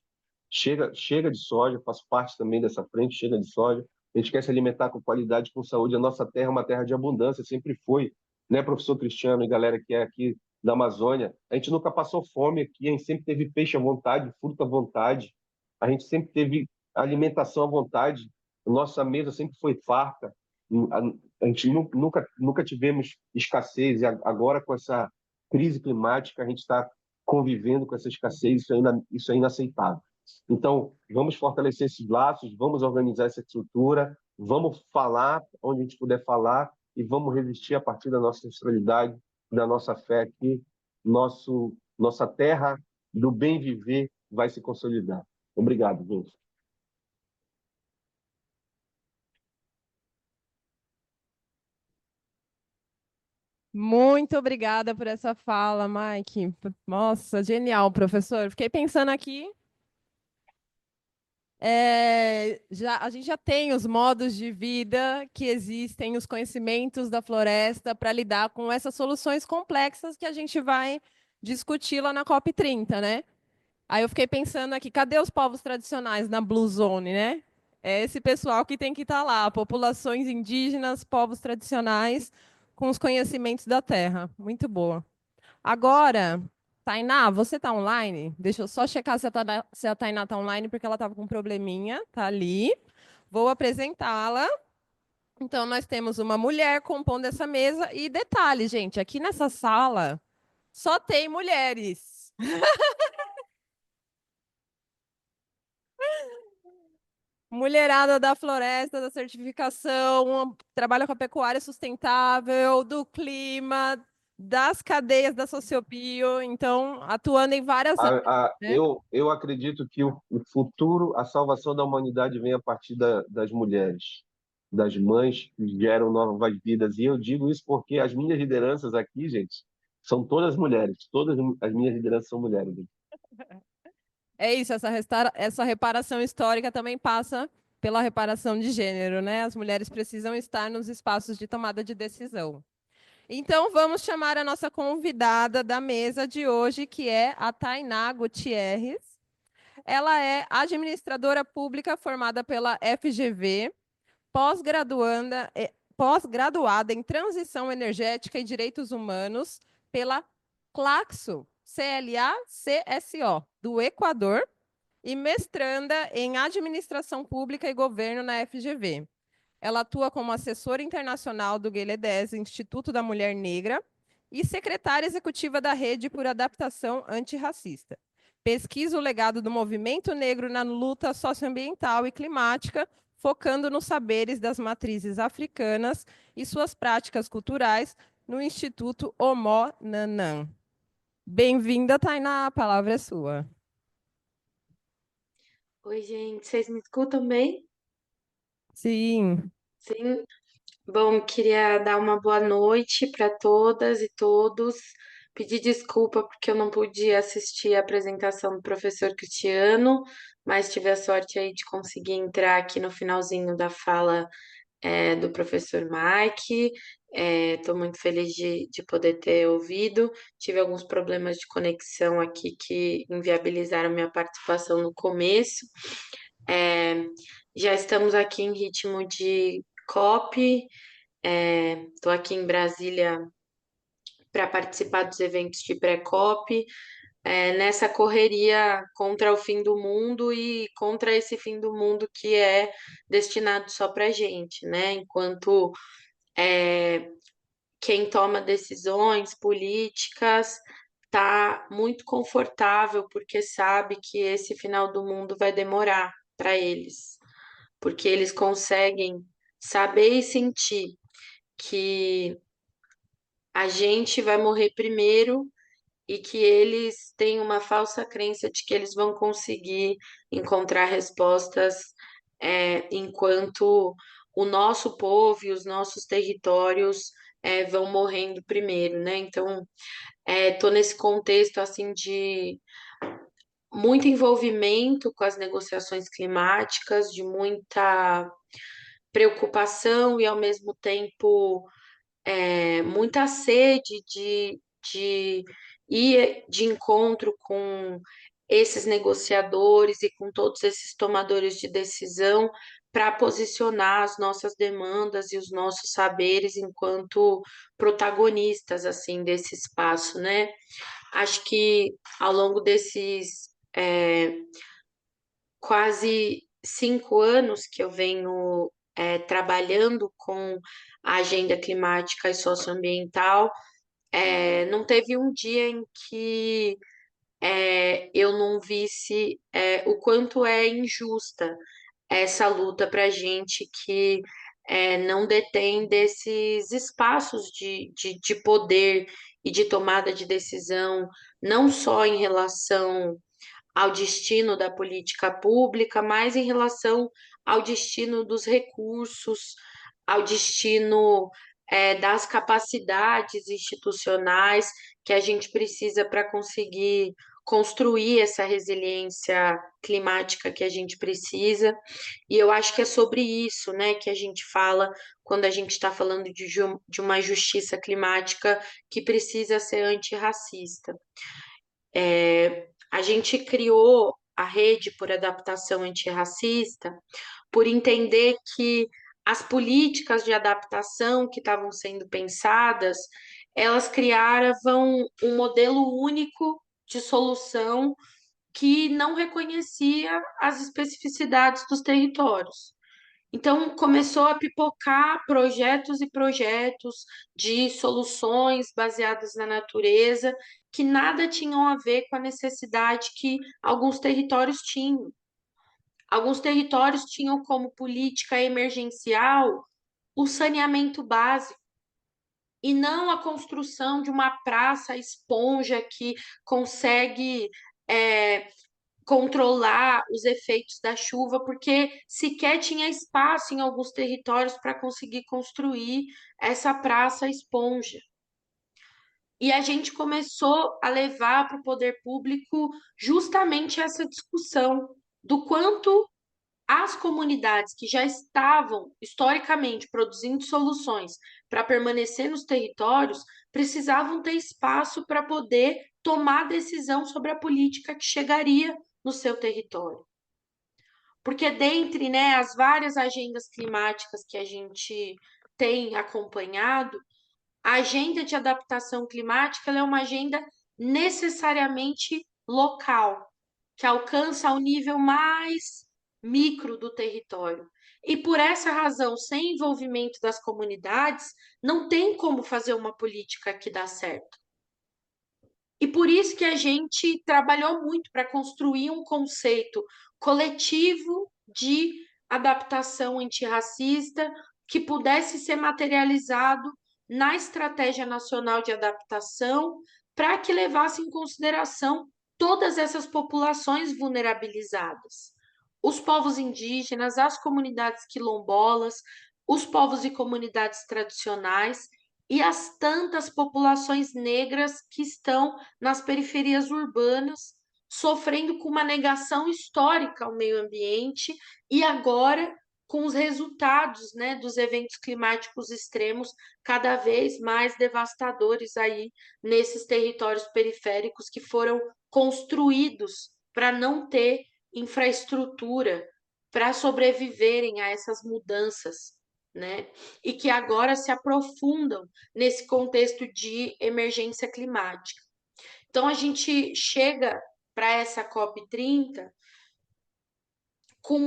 Chega de soja, faço parte também dessa frente, chega de soja. A gente quer se alimentar com qualidade, com saúde. A nossa terra é uma terra de abundância, sempre foi, né, professor Cristiano e galera que é aqui da Amazônia. A gente nunca passou fome aqui, a gente sempre teve peixe à vontade, fruta à vontade, a gente sempre teve alimentação à vontade, nossa mesa sempre foi farta, a gente nunca tivemos escassez, e agora com essa crise climática a gente está convivendo com essa escassez, isso é inaceitável. Então, vamos fortalecer esses laços, vamos organizar essa estrutura, vamos falar onde a gente puder falar e vamos resistir a partir da nossa ancestralidade, da nossa fé aqui, nossa terra do bem viver vai se consolidar. Obrigado, gente. Muito obrigada por essa fala, Mike. Nossa, genial, professor. Fiquei pensando aqui. A gente já tem os modos de vida que existem, os conhecimentos da floresta para lidar com essas soluções complexas que a gente vai discutir lá na COP30, né? Aí eu fiquei pensando aqui, cadê os povos tradicionais na Blue Zone, né? É esse pessoal que tem que estar lá, populações indígenas, povos tradicionais, com os conhecimentos da terra. Muito boa. Agora, Tainá, você está online? Deixa eu só checar se a Tainá está online, porque ela estava com um probleminha. Está ali. Vou apresentá-la. Então, nós temos uma mulher compondo essa mesa. E detalhe, gente, aqui nessa sala só tem mulheres. Mulherada da floresta, da certificação, trabalha com a pecuária sustentável, do clima, das cadeias da sociopio, então, atuando em várias áreas, né? Eu acredito que o futuro, a salvação da humanidade vem a partir das mulheres, das mães que geram novas vidas. E eu digo isso porque as minhas lideranças aqui, gente, são todas mulheres. Todas as minhas lideranças são mulheres. Gente. É isso, essa reparação histórica também passa pela reparação de gênero, né? As mulheres precisam estar nos espaços de tomada de decisão. Então, vamos chamar a nossa convidada da mesa de hoje, que é a Tainá Gutierrez. Ela é administradora pública formada pela FGV, pós-graduada em Transição Energética e Direitos Humanos pela CLACSO, CLA-CSO, do Equador, e mestranda em Administração Pública e Governo na FGV. Ela atua como assessora internacional do Guelé-10, Instituto da Mulher Negra, e secretária executiva da Rede por Adaptação Antirracista. Pesquisa o legado do movimento negro na luta socioambiental e climática, focando nos saberes das matrizes africanas e suas práticas culturais no Instituto Omó Nanã. Bem-vinda, Tainá, a palavra é sua. Oi, gente, vocês me escutam bem? Sim. Sim. Bom, queria dar uma boa noite para todas e todos. Pedir desculpa porque eu não pude assistir a apresentação do professor Cristiano, mas tive a sorte aí de conseguir entrar aqui no finalzinho da fala do professor Mike. Estou muito feliz de poder ter ouvido. Tive alguns problemas de conexão aqui que inviabilizaram minha participação no começo. É, já estamos aqui em ritmo de COP. Estou aqui em Brasília para participar dos eventos de pré-COP, nessa correria contra o fim do mundo e contra esse fim do mundo que é destinado só para a gente, né? Enquanto quem toma decisões políticas está muito confortável porque sabe que esse final do mundo vai demorar para eles, porque eles conseguem saber e sentir que a gente vai morrer primeiro e que eles têm uma falsa crença de que eles vão conseguir encontrar respostas enquanto o nosso povo e os nossos territórios vão morrendo primeiro, né? Então, estou nesse contexto assim de muito envolvimento com as negociações climáticas, de muita preocupação e, ao mesmo tempo, muita sede de ir de encontro com esses negociadores e com todos esses tomadores de decisão para posicionar as nossas demandas e os nossos saberes enquanto protagonistas assim desse espaço, né? Acho que ao longo desses quase 5 anos que eu venho trabalhando com a agenda climática e socioambiental, não teve um dia em que eu não visse o quanto é injusta essa luta para a gente que não detém desses espaços de poder e de tomada de decisão, não só em relação ao destino da política pública, mas em relação ao destino dos recursos, ao destino das capacidades institucionais que a gente precisa para conseguir construir essa resiliência climática que a gente precisa. E eu acho que é sobre isso, né, que a gente fala quando a gente está falando de uma justiça climática que precisa ser antirracista. A gente criou a Rede por Adaptação Antirracista por entender que as políticas de adaptação que estavam sendo pensadas, elas criavam um modelo único de solução que não reconhecia as especificidades dos territórios. Então, começou a pipocar projetos e projetos de soluções baseadas na natureza, que nada tinham a ver com a necessidade que alguns territórios tinham. Alguns territórios tinham como política emergencial o saneamento básico, e não a construção de uma praça esponja que consegue controlar os efeitos da chuva, porque sequer tinha espaço em alguns territórios para conseguir construir essa praça esponja. E a gente começou a levar para o poder público justamente essa discussão do quanto as comunidades que já estavam historicamente produzindo soluções para permanecer nos territórios precisavam ter espaço para poder tomar decisão sobre a política que chegaria no seu território. Porque dentre, né, as várias agendas climáticas que a gente tem acompanhado, a agenda de adaptação climática ela é uma agenda necessariamente local, que alcança ao nível mais micro do território. E por essa razão, sem envolvimento das comunidades, não tem como fazer uma política que dá certo. E por isso que a gente trabalhou muito para construir um conceito coletivo de adaptação antirracista que pudesse ser materializado na Estratégia Nacional de Adaptação, para que levasse em consideração todas essas populações vulnerabilizadas. Os povos indígenas, as comunidades quilombolas, os povos e comunidades tradicionais e as tantas populações negras que estão nas periferias urbanas, sofrendo com uma negação histórica ao meio ambiente e agora com os resultados, né, dos eventos climáticos extremos cada vez mais devastadores aí nesses territórios periféricos que foram construídos para não ter infraestrutura para sobreviverem a essas mudanças, né? E que agora se aprofundam nesse contexto de emergência climática. Então, a gente chega para essa COP30 com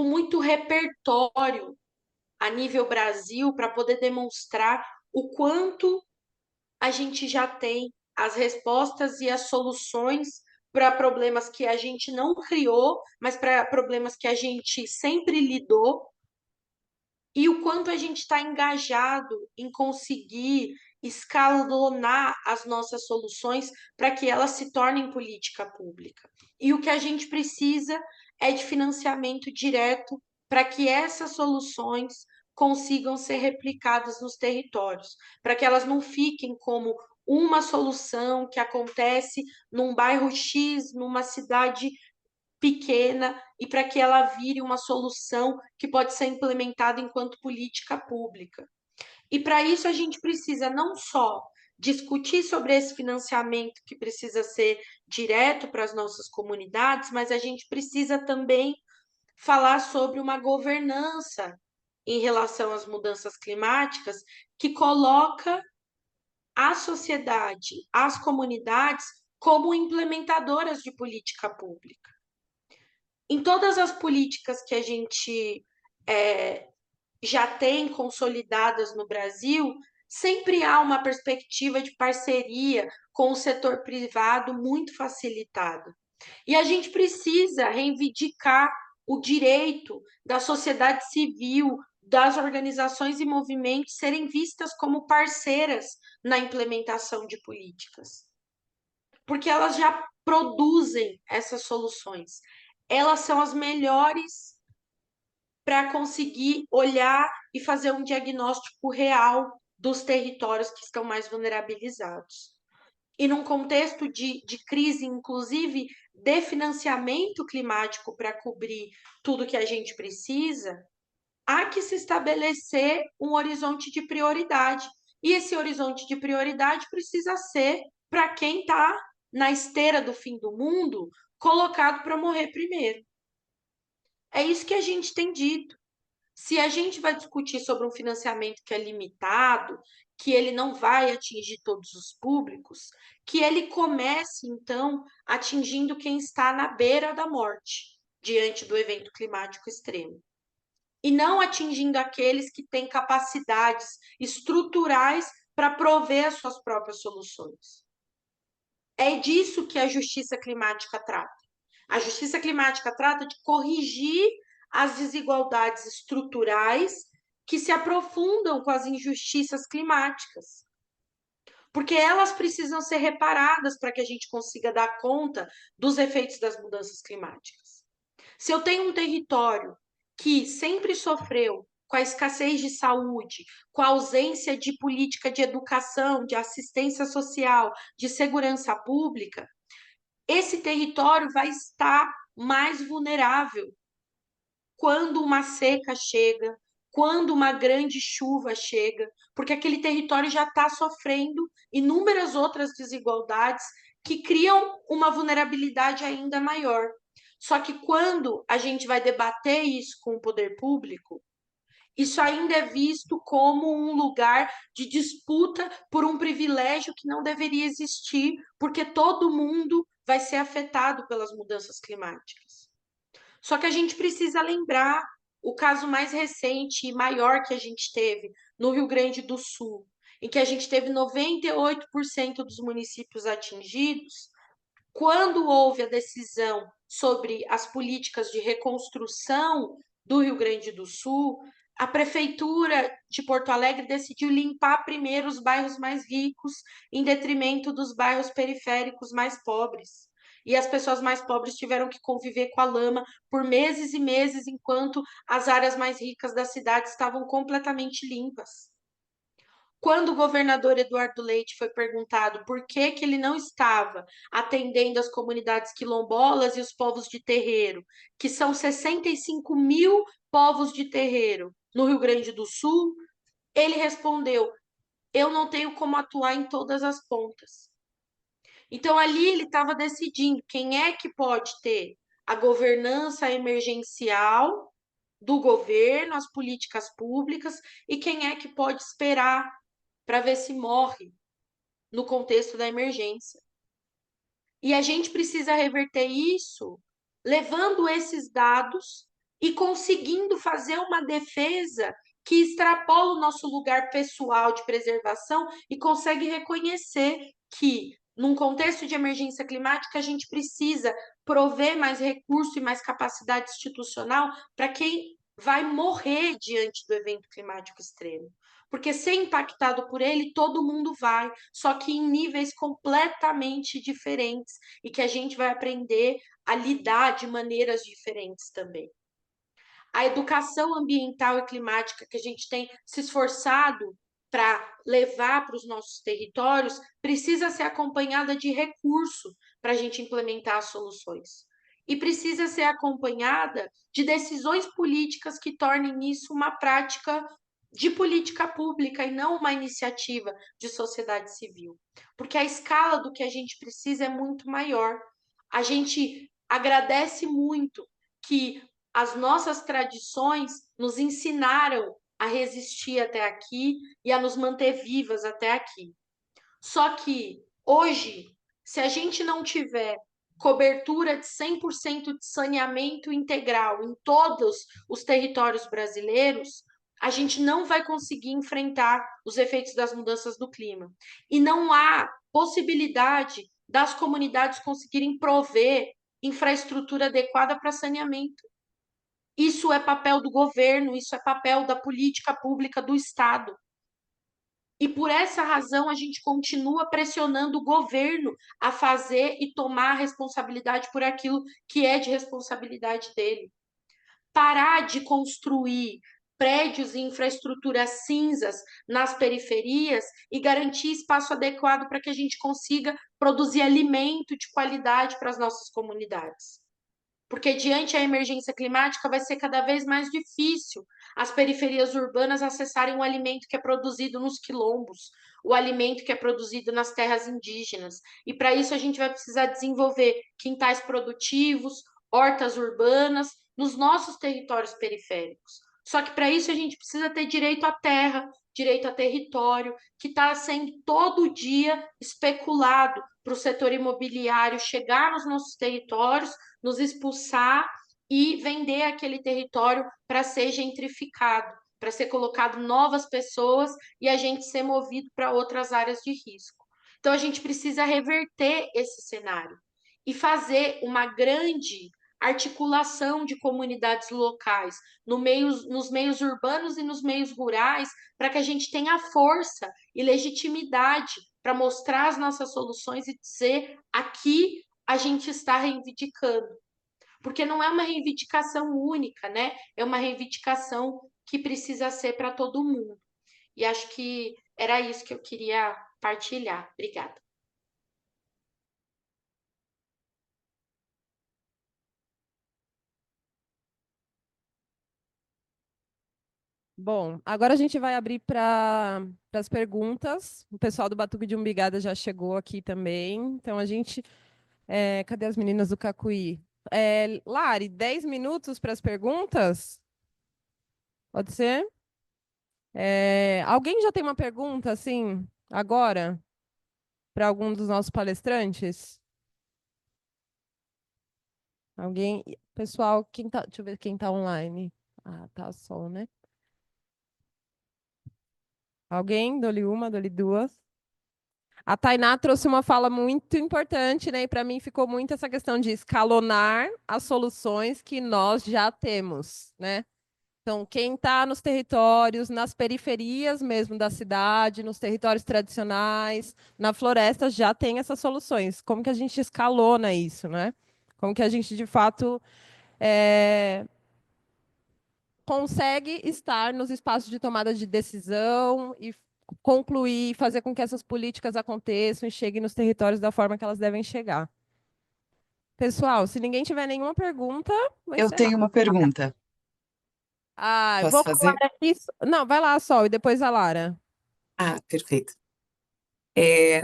muito repertório a nível Brasil para poder demonstrar o quanto a gente já tem as respostas e as soluções para problemas que a gente não criou, mas para problemas que a gente sempre lidou, e o quanto a gente está engajado em conseguir escalonar as nossas soluções para que elas se tornem política pública. E o que a gente precisa é de financiamento direto para que essas soluções consigam ser replicadas nos territórios, para que elas não fiquem como uma solução que acontece num bairro X, numa cidade pequena, e para que ela vire uma solução que pode ser implementada enquanto política pública. E para isso a gente precisa não só discutir sobre esse financiamento que precisa ser direto para as nossas comunidades, mas a gente precisa também falar sobre uma governança em relação às mudanças climáticas que coloca a sociedade, as comunidades, como implementadoras de política pública. Em todas as políticas que a gente já tem consolidadas no Brasil, sempre há uma perspectiva de parceria com o setor privado muito facilitada. E a gente precisa reivindicar o direito da sociedade civil, das organizações e movimentos serem vistas como parceiras na implementação de políticas. Porque elas já produzem essas soluções. Elas são as melhores para conseguir olhar e fazer um diagnóstico real dos territórios que estão mais vulnerabilizados. E num contexto de crise, inclusive de financiamento climático para cobrir tudo que a gente precisa, há que se estabelecer um horizonte de prioridade. E esse horizonte de prioridade precisa ser para quem está na esteira do fim do mundo, colocado para morrer primeiro. É isso que a gente tem dito. Se a gente vai discutir sobre um financiamento que é limitado, que ele não vai atingir todos os públicos, que ele comece, então, atingindo quem está na beira da morte, diante do evento climático extremo. E não atingindo aqueles que têm capacidades estruturais para prover as suas próprias soluções. É disso que a justiça climática trata. A justiça climática trata de corrigir as desigualdades estruturais que se aprofundam com as injustiças climáticas. Porque elas precisam ser reparadas para que a gente consiga dar conta dos efeitos das mudanças climáticas. Se eu tenho um território que sempre sofreu com a escassez de saúde, com a ausência de política de educação, de assistência social, de segurança pública, esse território vai estar mais vulnerável quando uma seca chega, quando uma grande chuva chega, porque aquele território já está sofrendo inúmeras outras desigualdades que criam uma vulnerabilidade ainda maior. Só que quando a gente vai debater isso com o poder público, isso ainda é visto como um lugar de disputa por um privilégio que não deveria existir, porque todo mundo vai ser afetado pelas mudanças climáticas. Só que a gente precisa lembrar o caso mais recente e maior que a gente teve no Rio Grande do Sul, em que a gente teve 98% dos municípios atingidos. Quando houve a decisão sobre as políticas de reconstrução do Rio Grande do Sul, a Prefeitura de Porto Alegre decidiu limpar primeiro os bairros mais ricos, em detrimento dos bairros periféricos mais pobres. E as pessoas mais pobres tiveram que conviver com a lama por meses e meses, enquanto as áreas mais ricas da cidade estavam completamente limpas. Quando o governador Eduardo Leite foi perguntado por que ele não estava atendendo as comunidades quilombolas e os povos de terreiro, que são 65 mil povos de terreiro no Rio Grande do Sul, ele respondeu: eu não tenho como atuar em todas as pontas. Então, ali ele estava decidindo quem é que pode ter a governança emergencial do governo, as políticas públicas, e quem é que pode esperar para ver se morre no contexto da emergência. E a gente precisa reverter isso levando esses dados e conseguindo fazer uma defesa que extrapola o nosso lugar pessoal de preservação e consegue reconhecer que, num contexto de emergência climática, a gente precisa prover mais recurso e mais capacidade institucional para quem vai morrer diante do evento climático extremo. Porque ser impactado por ele, todo mundo vai, só que em níveis completamente diferentes e que a gente vai aprender a lidar de maneiras diferentes também. A educação ambiental e climática que a gente tem se esforçado para levar para os nossos territórios precisa ser acompanhada de recurso para a gente implementar as soluções. E precisa ser acompanhada de decisões políticas que tornem isso uma prática de política pública e não uma iniciativa de sociedade civil. Porque a escala do que a gente precisa é muito maior. A gente agradece muito que as nossas tradições nos ensinaram a resistir até aqui e a nos manter vivas até aqui. Só que hoje, se a gente não tiver cobertura de 100% de saneamento integral em todos os territórios brasileiros, a gente não vai conseguir enfrentar os efeitos das mudanças do clima. E não há possibilidade das comunidades conseguirem prover infraestrutura adequada para saneamento. Isso é papel do governo, isso é papel da política pública do Estado. E por essa razão a gente continua pressionando o governo a fazer e tomar a responsabilidade por aquilo que é de responsabilidade dele. Parar de construir prédios e infraestruturas cinzas nas periferias e garantir espaço adequado para que a gente consiga produzir alimento de qualidade para as nossas comunidades. Porque diante da emergência climática vai ser cada vez mais difícil as periferias urbanas acessarem o alimento que é produzido nos quilombos, o alimento que é produzido nas terras indígenas. E para isso a gente vai precisar desenvolver quintais produtivos, hortas urbanas nos nossos territórios periféricos. Só que para isso a gente precisa ter direito à terra, direito a território, que está sendo todo dia especulado para o setor imobiliário chegar nos nossos territórios, nos expulsar e vender aquele território para ser gentrificado, para ser colocado novas pessoas e a gente ser movido para outras áreas de risco. Então a gente precisa reverter esse cenário e fazer uma grande articulação de comunidades locais nos meios urbanos e nos meios rurais, para que a gente tenha força e legitimidade para mostrar as nossas soluções e dizer aqui a gente está reivindicando. Porque não é uma reivindicação única, né? É uma reivindicação que precisa ser para todo mundo. E acho que era isso que eu queria partilhar. Obrigada. Bom, agora a gente vai abrir para as perguntas. O pessoal do Batuque de Umbigada já chegou aqui também. Então a gente. Cadê as meninas do Cacuí? Lari, 10 minutos para as perguntas? Pode ser? Alguém já tem uma pergunta, assim, agora, para algum dos nossos palestrantes? Alguém? Pessoal, deixa eu ver quem está online. Ah, tá só, né? Alguém? Dou-lhe uma, dou-lhe duas. A Tainá trouxe uma fala muito importante, né? E para mim ficou muito essa questão de escalonar as soluções que nós já temos, né? Então, quem está nos territórios, nas periferias mesmo da cidade, nos territórios tradicionais, na floresta, já tem essas soluções. Como que a gente escalona isso, né? Como que a gente, de fato, consegue estar nos espaços de tomada de decisão e concluir, fazer com que essas políticas aconteçam e cheguem nos territórios da forma que elas devem chegar. Pessoal, se ninguém tiver nenhuma pergunta, vou Eu encerrar. tenho uma pergunta. Ah, Posso vou fazer? falar isso. Não, vai lá, Sol, e depois a Lara. Ah, perfeito.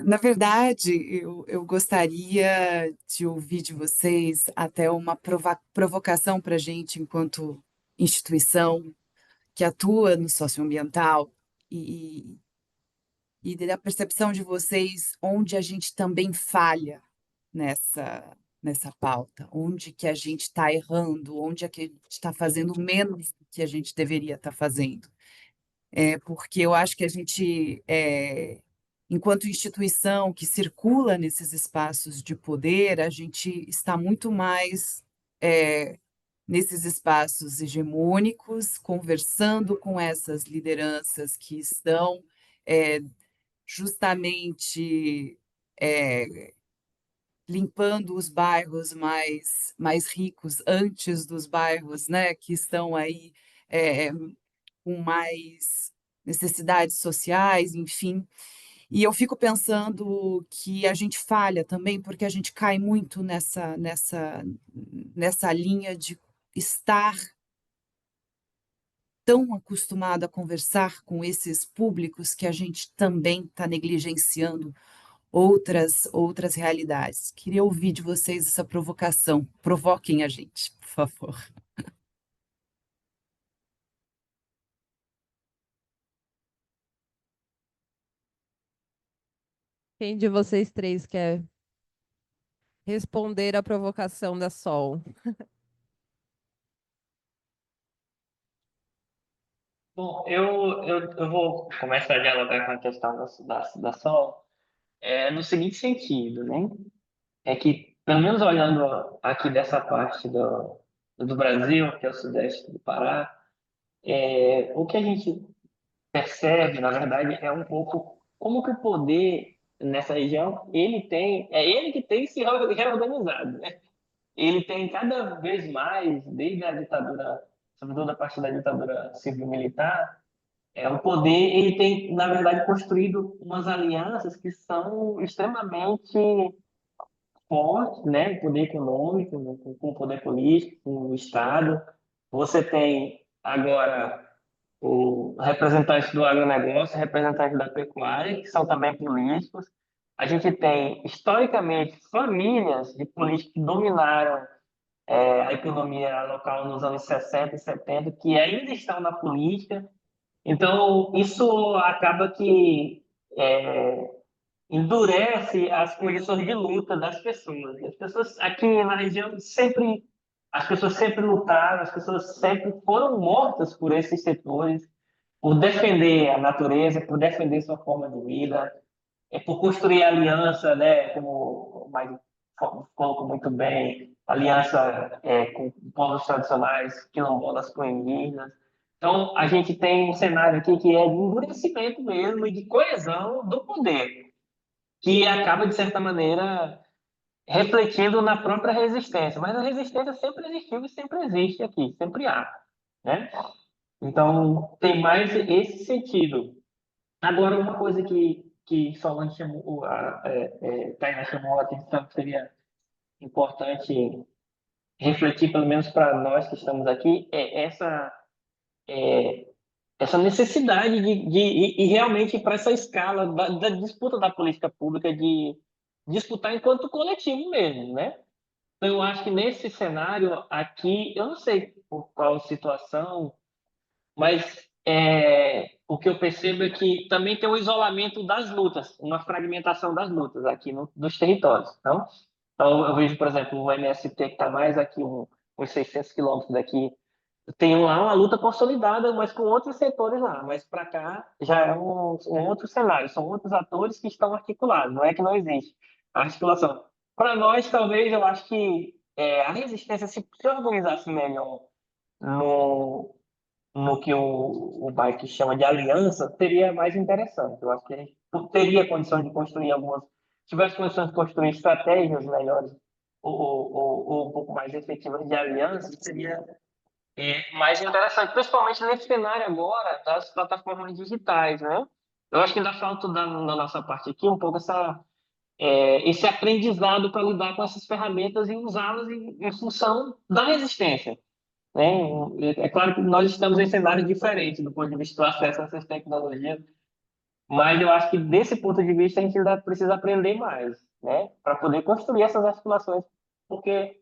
Na verdade, eu gostaria de ouvir de vocês até uma provocação para a gente, enquanto instituição que atua no socioambiental, e da percepção de vocês onde a gente também falha nessa pauta, onde que a gente está errando, onde é que a gente está fazendo menos do que a gente deveria estar fazendo. Porque eu acho que a gente, enquanto instituição que circula nesses espaços de poder, a gente está muito mais nesses espaços hegemônicos, conversando com essas lideranças que estão justamente limpando os bairros mais ricos antes dos bairros, né, que estão aí com necessidades sociais, enfim. E eu fico pensando que a gente falha também, porque a gente cai muito nessa linha de estar tão acostumado a conversar com esses públicos que a gente também está negligenciando outras realidades. Queria ouvir de vocês essa provocação. Provoquem a gente, por favor. Quem de vocês três quer responder à provocação da Sol? Bom, eu vou começar a dialogar com a questão da Sol no seguinte sentido, né? É que, pelo menos olhando aqui dessa parte do Brasil, que é o sudeste do Pará, o que a gente percebe, na verdade, é um pouco como que o poder nessa região, é ele que tem se reorganizado, né? Ele tem cada vez mais, desde a ditadura, sobretudo a partir da ditadura civil-militar, o poder, ele tem, na verdade, construído umas alianças que são extremamente fortes, né? O poder econômico, né? Com o poder político, com o Estado. Você tem agora o representante do agronegócio, representante da pecuária, que são também políticos. A gente tem, historicamente, famílias de políticos que dominaram a economia local nos anos 60 e 70, que ainda estão na política. Então, isso acaba que endurece as condições de luta das pessoas. As pessoas aqui na região sempre, as pessoas sempre lutaram, as pessoas sempre foram mortas por esses setores, por defender a natureza, por defender sua forma de vida, por construir aliança, né, como o Mike colocou muito bem, aliança com povos tradicionais, quilombolas com indígenas. Então, a gente tem um cenário aqui que é de endurecimento mesmo e de coesão do poder, que acaba, de certa maneira, refletindo na própria resistência. Mas a resistência sempre existiu e sempre existe aqui, sempre há, né? Então, tem mais esse sentido. Agora, uma coisa que Solange chamou, Tainá chamou a atenção, que seria importante refletir, pelo menos para nós que estamos aqui, essa necessidade de realmente para essa escala da disputa da política pública, de disputar enquanto coletivo mesmo, né? Então, eu acho que nesse cenário aqui, eu não sei por qual situação, mas o que eu percebo é que também tem um isolamento das lutas, uma fragmentação das lutas aqui nos territórios. Então, eu vejo, por exemplo, o MST que está mais aqui, uns 600 quilômetros daqui, tem lá uma luta consolidada, mas com outros setores lá. Mas para cá já é um outro cenário, são outros atores que estão articulados, não é que não existe a articulação. Para nós, talvez, eu acho que a resistência se organizasse melhor no, no que o Mike chama de aliança, seria mais interessante. Eu acho que a gente teria condições de construir se tivesse condições de construir estratégias melhores ou um pouco mais efetivas de aliança, seria mais interessante, principalmente nesse cenário agora das plataformas digitais, né? Eu acho que ainda falta da nossa parte aqui um pouco esse aprendizado para lidar com essas ferramentas e usá-las em função da resistência, né? É claro que nós estamos em cenários diferentes do ponto de vista do acesso a essas tecnologias, mas eu acho que desse ponto de vista a gente ainda precisa aprender mais, né? Para poder construir essas articulações, porque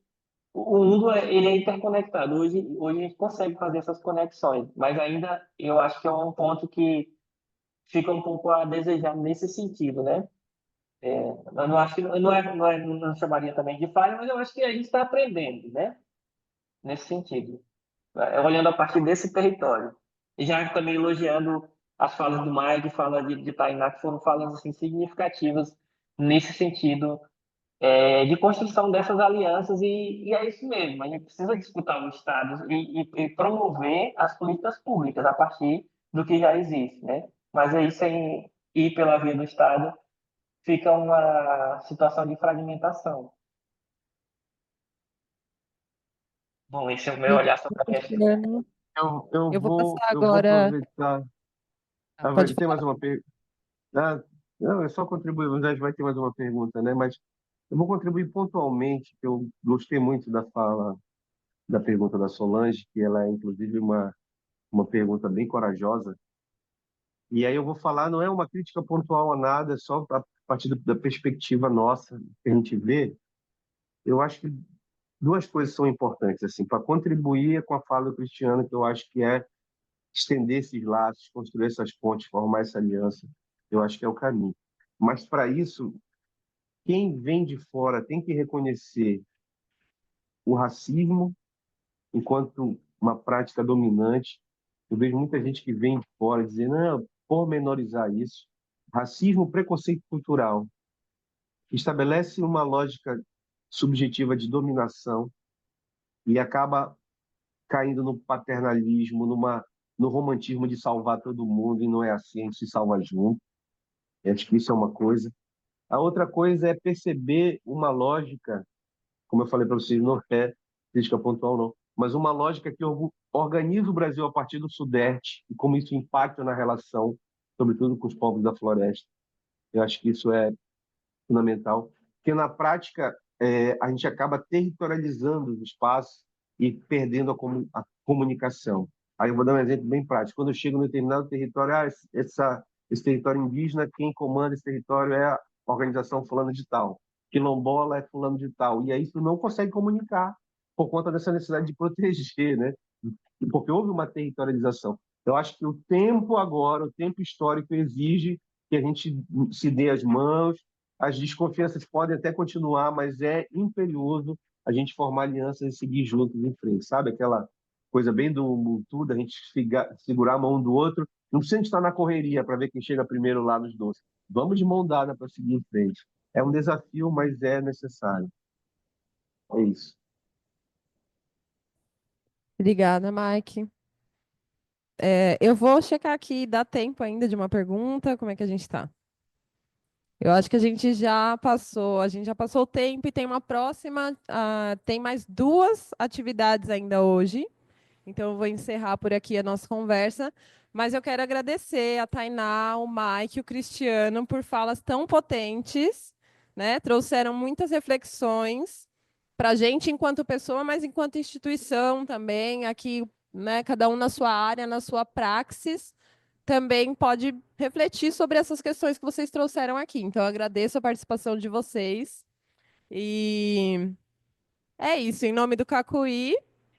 o mundo ele é interconectado. Hoje a gente consegue fazer essas conexões, mas ainda eu acho que é um ponto que fica um pouco a desejar nesse sentido, né? Eu não acho que não chamaria também de falha, mas eu acho que a gente está aprendendo, né? Nesse sentido. Olhando a partir desse território. E já também elogiando as falas do Mike, fala de Tainá, que foram falas assim, significativas nesse sentido de construção dessas alianças, e é isso mesmo, a gente precisa disputar o Estado e promover as políticas públicas a partir do que já existe, né? Mas aí, sem ir pela via do Estado, fica uma situação de fragmentação. Bom, esse é o meu olhar sobre a questão. Cristiano, Eu eu vou vou, passar eu vou agora. aproveitar. Pode Tem falar. mais uma pergunta? Ah, não, é só contribuir, mas vai ter mais uma pergunta, né? Mas eu vou contribuir pontualmente, que eu gostei muito da fala, da pergunta da Solange, que ela é, inclusive, uma pergunta bem corajosa. E aí eu vou falar, não é uma crítica pontual a nada, é só a partir da perspectiva nossa, que a gente vê. Eu acho que duas coisas são importantes, assim, para contribuir com a fala do Cristiano, que eu acho que é estender esses laços, construir essas pontes, formar essa aliança. Eu acho que é o caminho. Mas para isso, quem vem de fora tem que reconhecer o racismo enquanto uma prática dominante. Eu vejo muita gente que vem de fora dizendo, não, pormenorizar isso. Racismo, preconceito cultural, que estabelece uma lógica subjetiva de dominação e acaba caindo no paternalismo, no romantismo de salvar todo mundo, e não é assim, a gente se salva junto. Eu acho que isso é uma coisa. A outra coisa é perceber uma lógica, como eu falei para vocês, não é crítica pontual, não, mas uma lógica que organiza o Brasil a partir do Sudeste e como isso impacta na relação, sobretudo com os povos da floresta. Eu acho que isso é fundamental, porque na prática a gente acaba territorializando os espaços e perdendo a comunicação. Aí eu vou dar um exemplo bem prático. Quando eu chego no determinado território, esse território indígena, quem comanda esse território é a organização fulano de tal. Quilombola é fulano de tal. E aí tu não consegue comunicar por conta dessa necessidade de proteger, né? Porque houve uma territorialização. Eu acho que o tempo agora, o tempo histórico exige que a gente se dê as mãos. As desconfianças podem até continuar, mas é imperioso a gente formar alianças e seguir juntos em frente, sabe? Aquela coisa bem do Ubuntu, da gente segurar a mão do outro. Não precisa a gente estar na correria para ver quem chega primeiro lá nos doces. Vamos de mão dada para seguir em frente. É um desafio, mas é necessário. É isso. Obrigada, Mike. Eu vou checar aqui, dá tempo ainda de uma pergunta, como é que a gente está? Eu acho que a gente já passou o tempo e tem uma próxima, tem mais duas atividades ainda hoje. Então, eu vou encerrar por aqui a nossa conversa, mas eu quero agradecer a Tainá, o Mike e o Cristiano por falas tão potentes, né? Trouxeram muitas reflexões para a gente enquanto pessoa, mas enquanto instituição também, aqui, né? Cada um na sua área, na sua praxis, também pode refletir sobre essas questões que vocês trouxeram aqui. Então, eu agradeço a participação de vocês e é isso, em nome do Cacuí.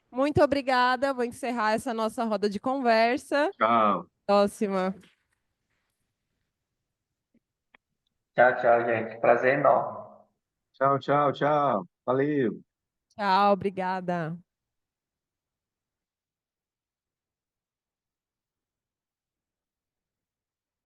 Muito obrigada. Vou encerrar essa nossa roda de conversa. Tchau. Próxima. Tchau, tchau, gente. Prazer enorme. Tchau, tchau, tchau. Valeu. Tchau, obrigada.